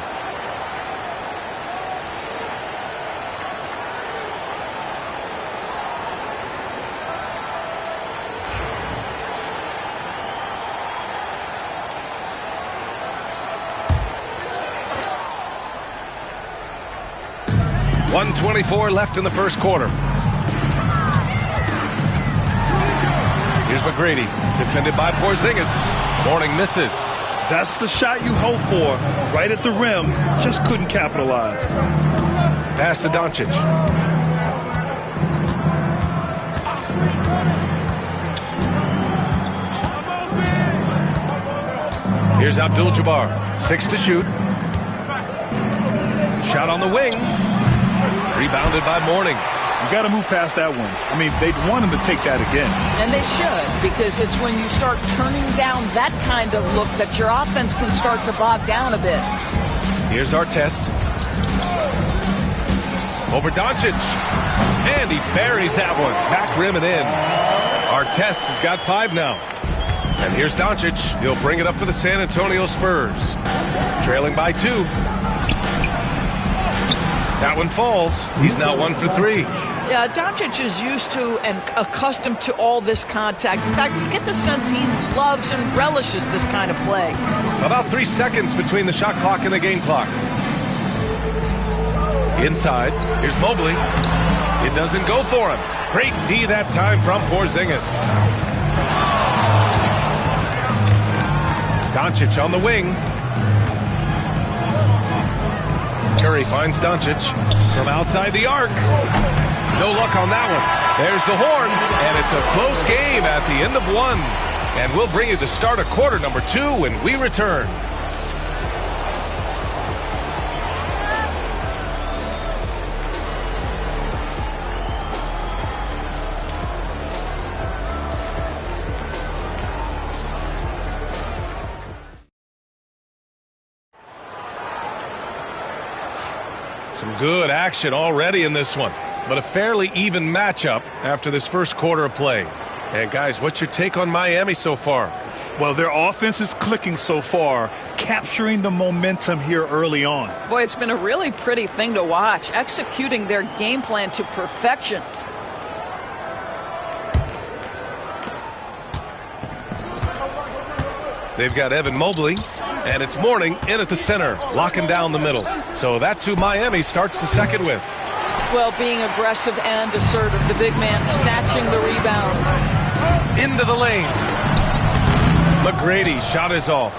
.124 left in the first quarter. Here's McGrady, defended by Porzingis. Mourning misses. That's the shot you hope for. Right at the rim, just couldn't capitalize. Pass to Doncic. Here's Abdul-Jabbar, 6 to shoot. Shot on the wing. Rebounded by Mourning. You got to move past that one. I mean, they'd want him to take that again. And they should, because it's when you start turning down that kind of look that your offense can start to bog down a bit. Here's our test. Over Doncic. And he buries that one. Back rim and in. Our test has got 5 now. And here's Doncic. He'll bring it up for the San Antonio Spurs. Trailing by 2. That one falls. He's now 1 for 3. Yeah, Doncic is used to and accustomed to all this contact. In fact, you get the sense he loves and relishes this kind of play. About 3 seconds between the shot clock and the game clock. Inside, here's Mobley. It doesn't go for him. Great D that time from Porzingis. Doncic on the wing. Curry finds Doncic from outside the arc. No luck on that one. There's the horn, and it's a close game at the end of one. And we'll bring you the start of quarter number 2 when we return. Some good action already in this one, but a fairly even matchup after this first quarter of play. And guys, what's your take on Miami so far? Well, their offense is clicking so far, capturing the momentum here early on. Boy, it's been a really pretty thing to watch, executing their game plan to perfection. They've got Evan Mobley, and it's Mourning in at the center, locking down the middle. So that's who Miami starts the second with. Well, being aggressive and assertive, the big man snatching the rebound. Into the lane. McGrady shot is off.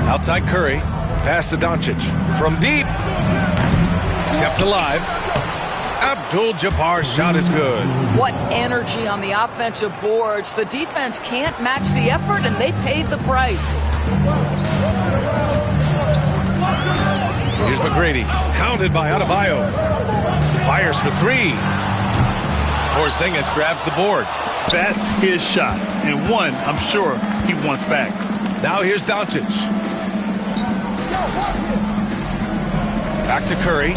Outside Curry. Pass to Doncic. From deep. Kept alive. Abdul-Jabbar's shot is good. What energy on the offensive boards. The defense can't match the effort, and they paid the price. Here's McGrady. Hounded by Adebayo. Fires for 3. Porzingis grabs the board. That's his shot, and one I'm sure he wants back. Now here's Doncic. Back to Curry.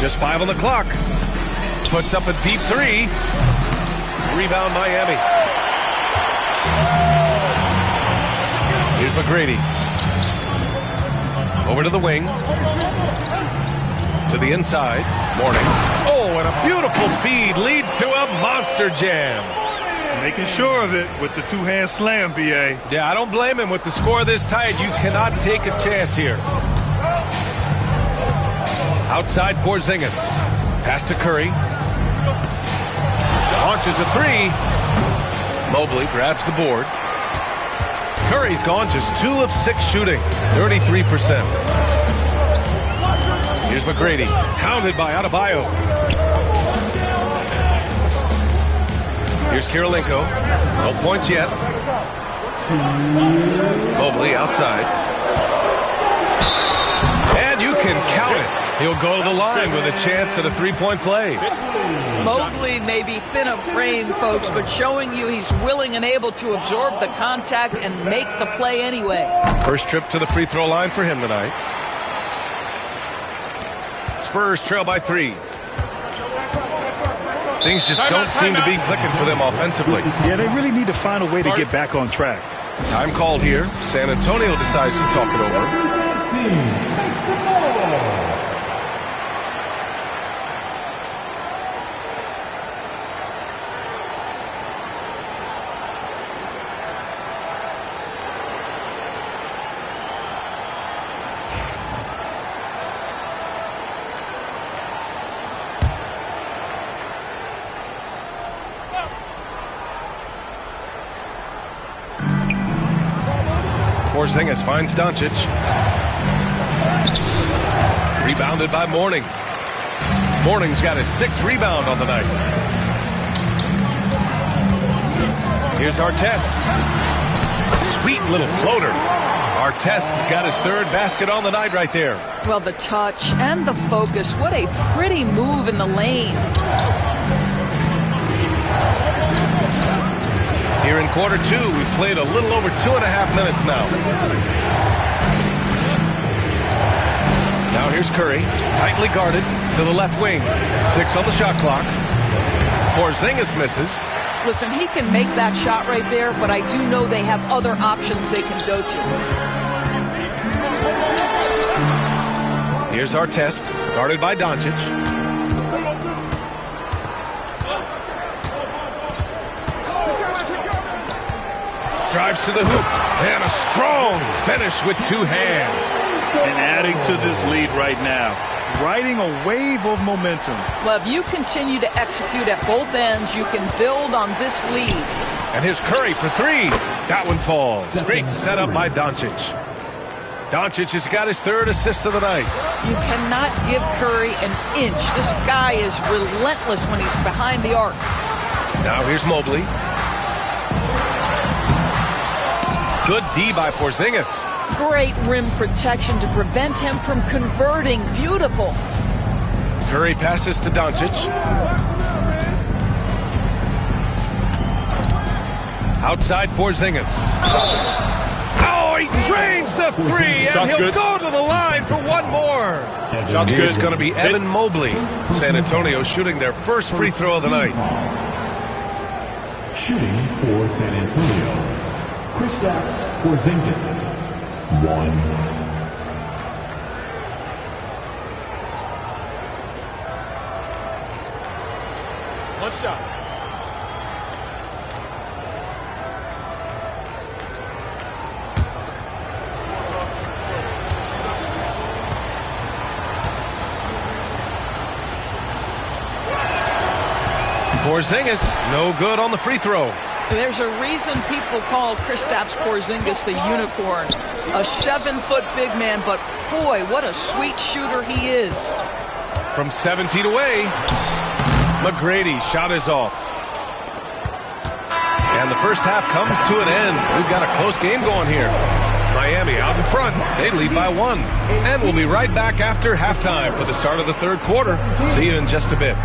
Just 5 on the clock. Puts up a deep 3. Rebound Miami. Here's McGrady. Over to the wing. To the inside. Mourning. Oh, and a beautiful feed leads to a monster jam. Making sure of it with the two-hand slam, B.A. Yeah, I don't blame him. With the score this tight, you cannot take a chance here. Outside Porzingis. Pass to Curry. Launches a 3. Mobley grabs the board. Curry's gone just 2 of 6 shooting. 33%. Here's McGrady. Hounded by Adebayo. Here's Kirilenko. No points yet. Mobley outside. And you can count it. He'll go to the line with a chance at a 3-point play. Mobley may be thin of frame, folks, but showing you he's willing and able to absorb the contact and make the play anyway. First trip to the free throw line for him tonight. Spurs trail by 3. Things just don't seem to be clicking for them offensively. Yeah, they really need to find a way to get back on track. Time called here. San Antonio decides to talk it over. Porzingis finds Doncic. Rebounded by Mourning. Mourning's got his 6th rebound on the night. Here's Artest. Sweet little floater. Artest has got his 3rd basket on the night right there. Well, the touch and the focus. What a pretty move in the lane. Here in quarter 2, we've played a little over 2.5 minutes now. Now here's Curry, tightly guarded to the left wing. 6 on the shot clock. Porzingis misses. Listen, he can make that shot right there, but I do know they have other options they can go to. Here's Artest, guarded by Doncic. Drives to the hoop, and a strong finish with 2 hands. And adding to this lead right now. riding a wave of momentum. Well, if you continue to execute at both ends, you can build on this lead. And here's Curry for three. That one falls. Great setup by Doncic. Doncic has got his third assist of the night. You cannot give Curry an inch. This guy is relentless when he's behind the arc. Now here's Mobley. Good D by Porzingis. Great rim protection to prevent him from converting. Beautiful. Curry passes to Doncic. Outside Porzingis. Oh, he drains the three, and he'll go to the line for one more. Shot's good. It's going to be Evan Mobley. San Antonio shooting their first free throw of the night. Shooting for San Antonio, Kristaps Porzingis, 1. One shot. Porzingis, no good on the free throw. There's a reason people call Kristaps Porzingis the unicorn. A 7-foot big man, but boy, what a sweet shooter he is. From 7 feet away, McGrady shot is off. And the first half comes to an end. We've got a close game going here. Miami out in front. They lead by 1. And we'll be right back after halftime for the start of the third quarter. See you in just a bit.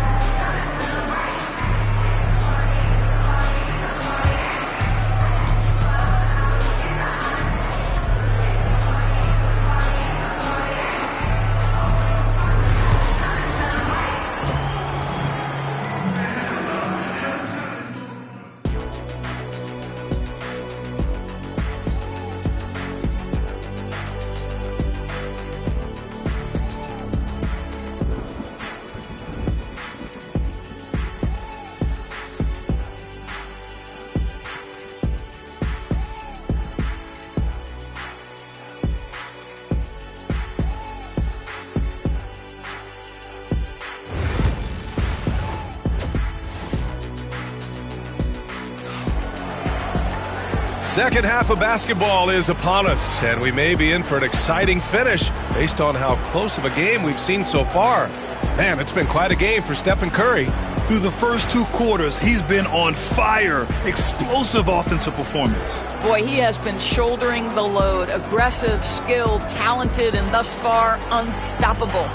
Second half of basketball is upon us, and we may be in for an exciting finish based on how close of a game we've seen so far. Man, it's been quite a game for Stephen Curry. Through the first 2 quarters, he's been on fire. Explosive offensive performance. Boy, he has been shouldering the load. Aggressive, skilled, talented, and thus far, unstoppable.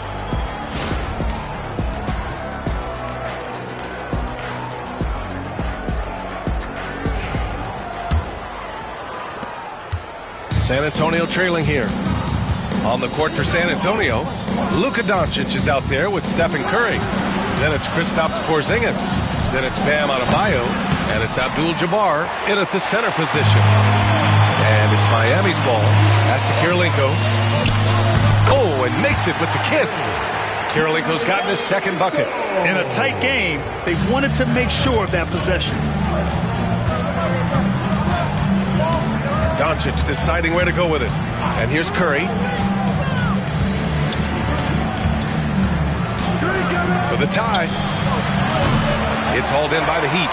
San Antonio trailing here. On the court for San Antonio, Luka Doncic is out there with Stephen Curry. Then it's Kristaps Porzingis. Then it's Bam Adebayo. And it's Abdul-Jabbar in at the center position. And it's Miami's ball. Pass to Kirilenko. Oh, and makes it with the kiss. Kirilenko's gotten his second bucket. In a tight game, they wanted to make sure of that possession. Doncic deciding where to go with it. And here's Curry. For the tie. It's hauled in by the Heat.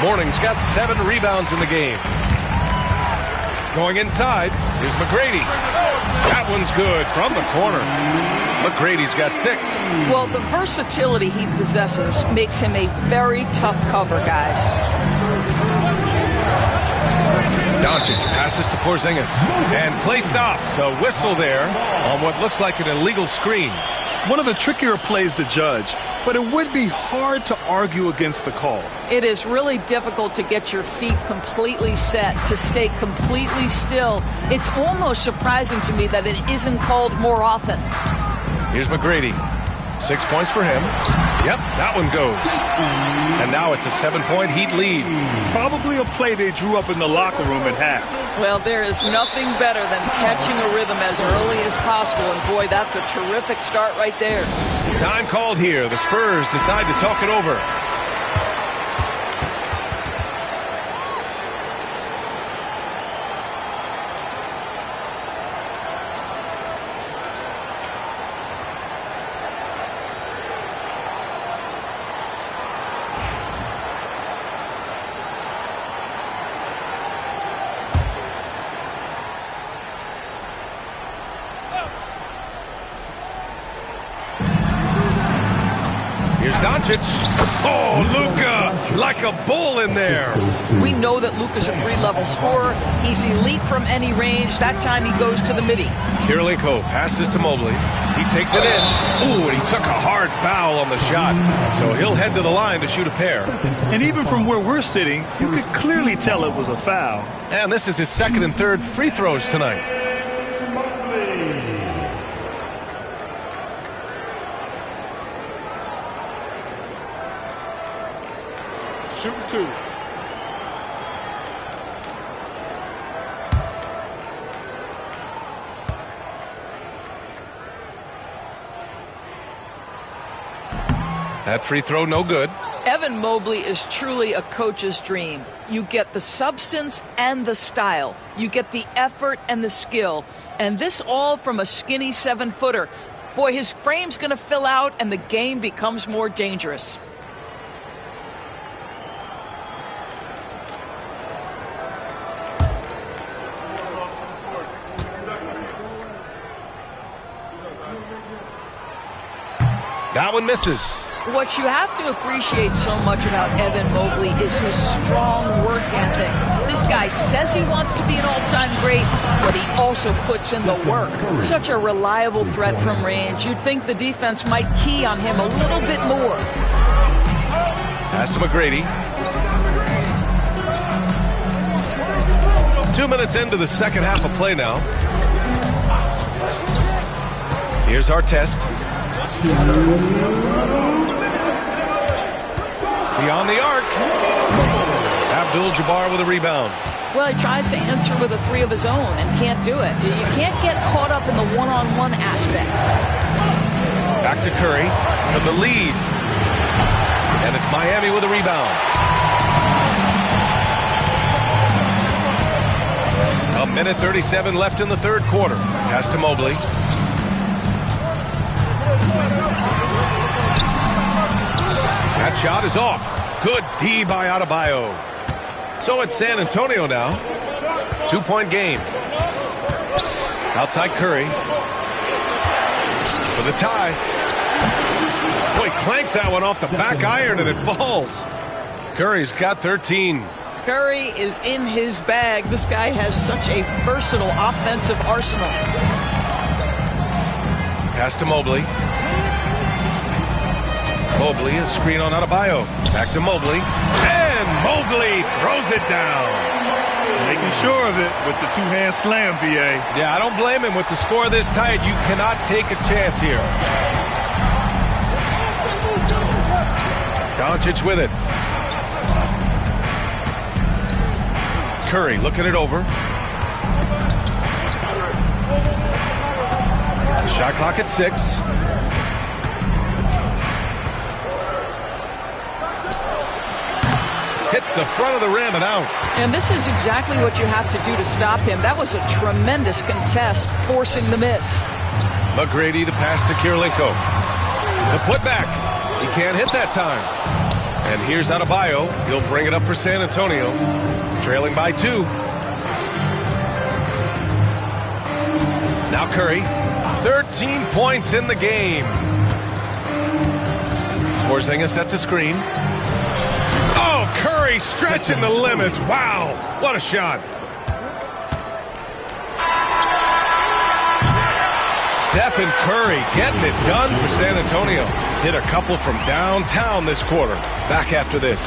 Morning's got 7 rebounds in the game. Going inside, here's McGrady. That one's good from the corner. McGrady's got 6. Well, the versatility he possesses makes him a very tough cover, guys. Doncic passes to Porzingis. And play stops. A whistle there on what looks like an illegal screen. One of the trickier plays to judge, but it would be hard to argue against the call. It is really difficult to get your feet completely set, to stay completely still. It's almost surprising to me that it isn't called more often. Here's McGrady. 6 points for him. Yep, that one goes. And now it's a 7-point Heat lead. Probably a play they drew up in the locker room at half. Well, there is nothing better than catching a rhythm as early as possible. And boy, that's a terrific start right there. Time called here. The Spurs decide to talk it over. Doncic. Oh, Luka, like a bull in there. We know that Luka's a 3-level scorer. He's elite from any range. That time he goes to the midi. Kirilenko passes to Mobley. He takes it in. Ooh, and he took a hard foul on the shot. So he'll head to the line to shoot a pair. And even from where we're sitting, you could clearly tell it was a foul. And this is his second and third free throws tonight. Shooting 2. That free throw, no good. Evan Mobley is truly a coach's dream. You get the substance and the style. You get the effort and the skill. And this all from a skinny 7-footer. Boy, his frame's going to fill out and the game becomes more dangerous. That one misses. What you have to appreciate so much about Evan Mobley is his strong work ethic. This guy says he wants to be an all-time great, but he also puts in the work. Such a reliable threat from range. You'd think the defense might key on him a little bit more. Pass to McGrady. 2 minutes into the second half of play now. Here's Artest. Beyond the arc. Abdul-Jabbar with a rebound. Well, he tries to enter with a 3 of his own and can't do it. You can't get caught up in the one-on-one aspect. Back to Curry for the lead. And it's Miami with a rebound. A minute 37 left in the third quarter. Pass to Mobley. That shot is off. Good D by Adebayo. So it's San Antonio now. 2-point game. Outside Curry. For the tie. Boy, clanks that one off the back iron and it falls. Curry's got 13. Curry is in his bag. This guy has such a versatile offensive arsenal. Pass to Mobley. Mobley is screen on Adebayo. Back to Mobley. And Mobley throws it down. Making sure of it with the two-hand slam, VA. Yeah, I don't blame him. With the score this tight, you cannot take a chance here. Doncic with it. Curry looking it over. Shot clock at 6. Hits the front of the rim and out. And this is exactly what you have to do to stop him. That was a tremendous contest, forcing the miss. McGrady, the pass to Kirilenko. The putback. He can't hit that time. And here's Adebayo. He'll bring it up for San Antonio. Trailing by 2. Now Curry. 13 points in the game. Porzingis sets a screen. Oh, Curry stretching the limits. Wow, what a shot. Stephen Curry getting it done for San Antonio. Hit a couple from downtown this quarter. Back after this.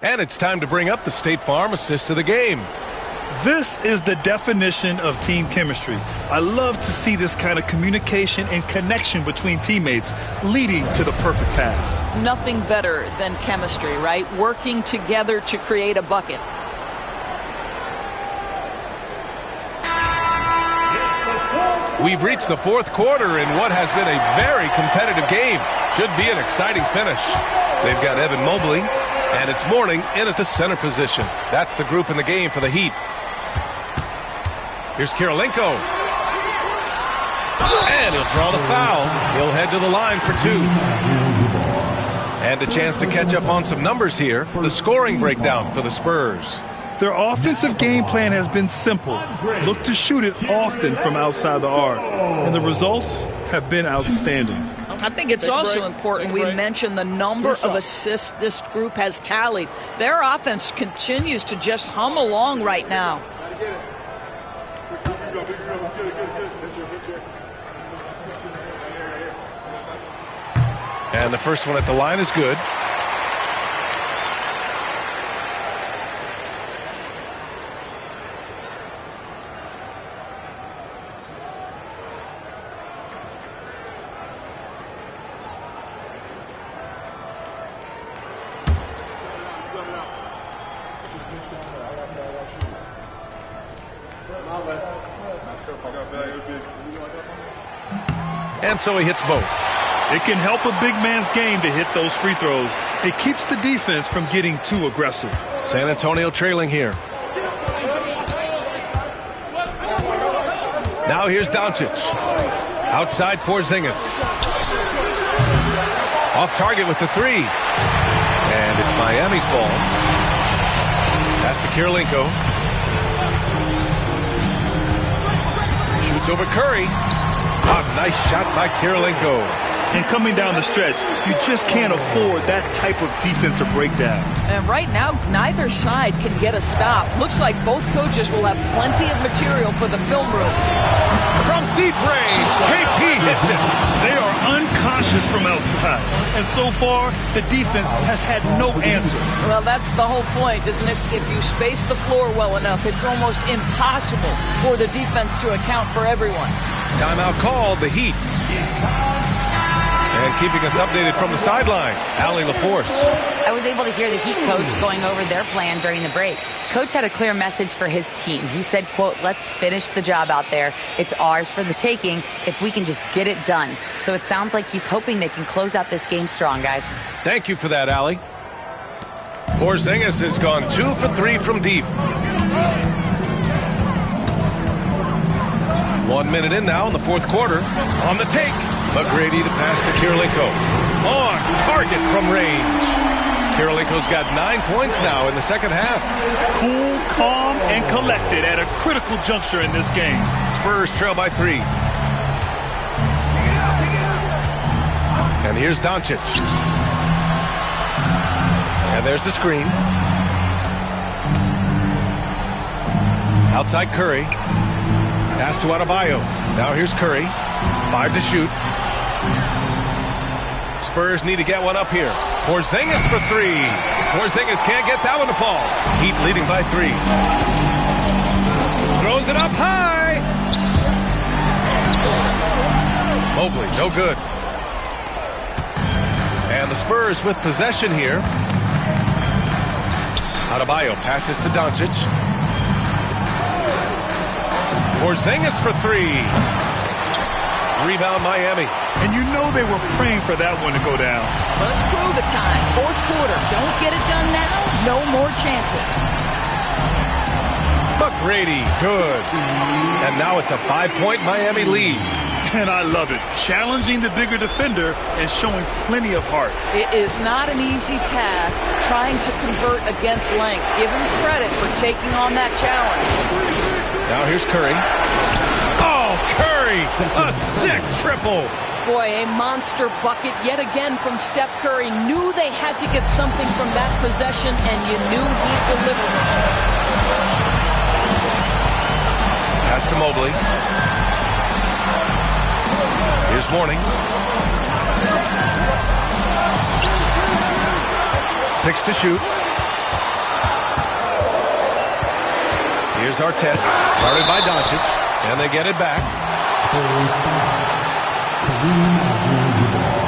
And it's time to bring up the State Farm assist to the game. This is the definition of team chemistry. I love to see this kind of communication and connection between teammates leading to the perfect pass. Nothing better than chemistry, right? Working together to create a bucket. We've reached the fourth quarter in what has been a very competitive game. Should be an exciting finish. They've got Evan Mobley, and it's Mourning in at the center position. That's the group in the game for the Heat. Here's Kirilenko. And he'll draw the foul. He'll head to the line for 2. And a chance to catch up on some numbers here. The scoring breakdown for the Spurs. Their offensive game plan has been simple. Look to shoot it often from outside the arc. And the results have been outstanding. I think it's also important we mention the number of assists this group has tallied. Their offense continues to just hum along right now. And the first one at the line is good. And so he hits both. It can help a big man's game to hit those free throws. It keeps the defense from getting too aggressive. San Antonio trailing here. Now here's Doncic. Outside Porzingis. Off target with the 3. And it's Miami's ball. Pass to Kirilenko. Shoots over Curry. A nice shot by Kirilenko. And coming down the stretch, you just can't afford that type of defensive breakdown. And right now, neither side can get a stop. Looks like both coaches will have plenty of material for the film room. From deep range, KP hits it. They are unconscious from outside. And so far, the defense has had no answer. Well, that's the whole point, isn't it? If you space the floor well enough, it's almost impossible for the defense to account for everyone. Timeout called, the Heat. And keeping us updated from the sideline, Allie LaForce. I was able to hear the Heat coach going over their plan during the break. Coach had a clear message for his team. He said, quote, let's finish the job out there. It's ours for the taking if we can just get it done. So it sounds like he's hoping they can close out this game strong, guys. Thank you for that, Allie. Porzingis has gone 2 for 3 from deep. 1 minute in now in the fourth quarter. On the take. McGrady the pass to Kirilenko. On target from range. Kirilenko's got 9 points now in the second half. Cool, calm, and collected at a critical juncture in this game. Spurs trail by 3. And here's Doncic. And there's the screen. Outside Curry. Pass to Adebayo. Now here's Curry. 5 to shoot. Spurs need to get one up here. Porzingis for 3. Porzingis can't get that one to fall. Heat leading by 3. Throws it up high. Mobley, no good. And the Spurs with possession here. Adebayo passes to Doncic. Porzingis for 3. Rebound Miami. And you know they were praying for that one to go down. Let's prove it time. Fourth quarter. Don't get it done now. No more chances. McGrady, good. And now it's a 5-point Miami lead. And I love it. Challenging the bigger defender and showing plenty of heart. It is not an easy task trying to convert against length. Give him credit for taking on that challenge. Now here's Curry. Oh, Curry! A sick triple! Boy, a monster bucket yet again from Steph Curry. Knew they had to get something from that possession, and you knew he'd deliver. Pass to Mobley. Here's Mourning. 6 to shoot. Here's Artest, guarded by Doncic, and they get it back.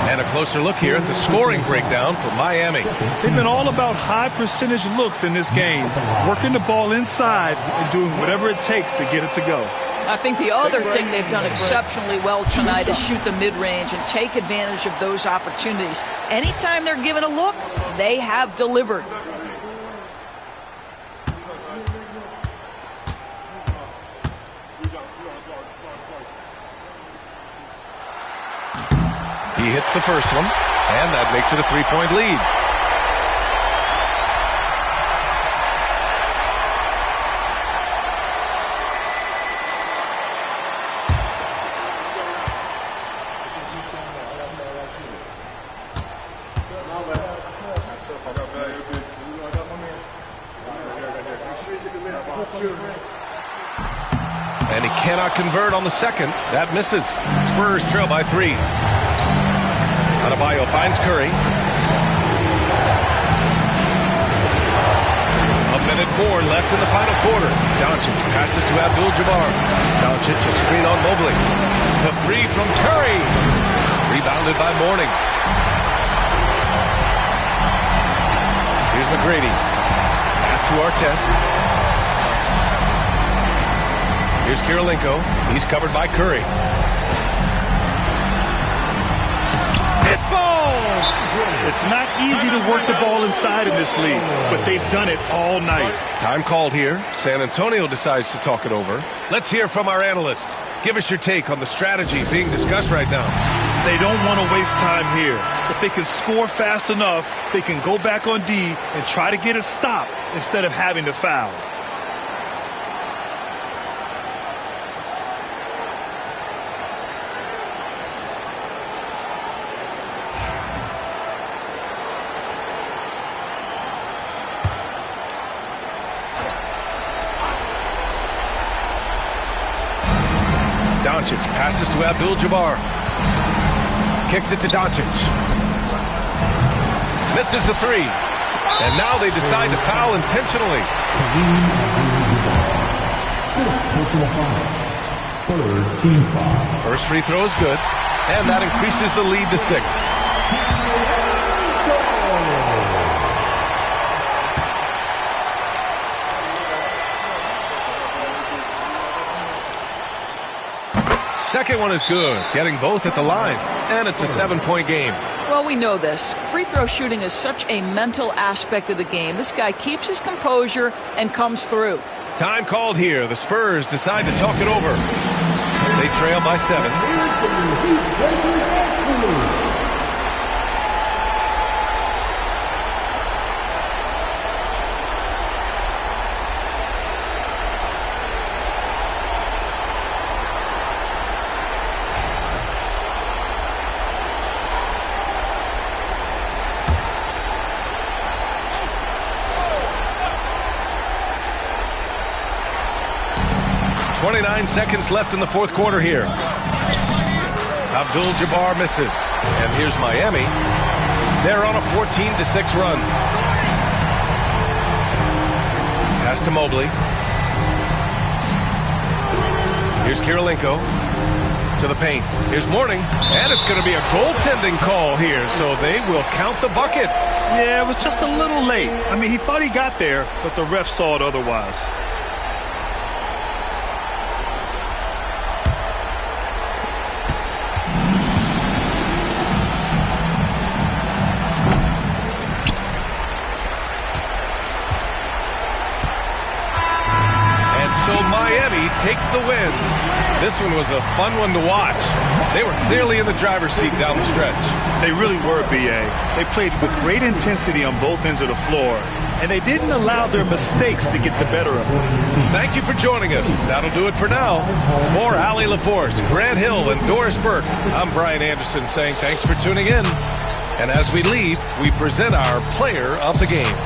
And a closer look here at the scoring breakdown for Miami. They've been all about high percentage looks in this game, working the ball inside and doing whatever it takes to get it to go. I think the other thing they've done exceptionally well tonight is shoot the mid-range and take advantage of those opportunities. Anytime they're given a look, they have delivered. He hits the first one, and that makes it a 3-point lead. And he cannot convert on the second. That misses. Spurs trail by 3. Adebayo finds Curry. 1:04 left in the final quarter. Doncic passes to Abdul-Jabbar. Doncic a screen on Mobley. The 3 from Curry. Rebounded by Mourning. Here's McGrady. Pass to Artest. Here's Kirilenko. He's covered by Curry. It falls! It's not easy to work the ball inside in this league, but they've done it all night. Time called here. San Antonio decides to talk it over. Let's hear from our analyst. Give us your take on the strategy being discussed right now. They don't want to waste time here. If they can score fast enough, they can go back on D and try to get a stop instead of having to foul. Doncic passes to Abdul-Jabbar. Kicks it to Doncic. Misses the 3. And now they decide to foul intentionally. First free throw is good. And that increases the lead to 6. Second one is good, getting both at the line, and it's a 7-point game. Well, we know this. Free throw shooting is such a mental aspect of the game. This guy keeps his composure and comes through. Time called here. The Spurs decide to talk it over. They trail by 7. Seconds left in the fourth quarter here. Abdul-Jabbar misses. And here's Miami. They're on a 14-6 run. Pass to Mobley. Here's Kirilenko to the paint. Here's Mourning. And it's going to be a goaltending call here, so they will count the bucket. Yeah, it was just a little late. I mean, he thought he got there, but the ref saw it otherwise. Takes the win. This one was a fun one to watch. They were clearly in the driver's seat down the stretch. They really were, B.A. They played with great intensity on both ends of the floor, and they didn't allow their mistakes to get the better of them. Thank you for joining us. That'll do it for now. For Allie LaForce, Grant Hill, and Doris Burke, I'm Brian Anderson saying thanks for tuning in. And as we leave, we present our player of the game.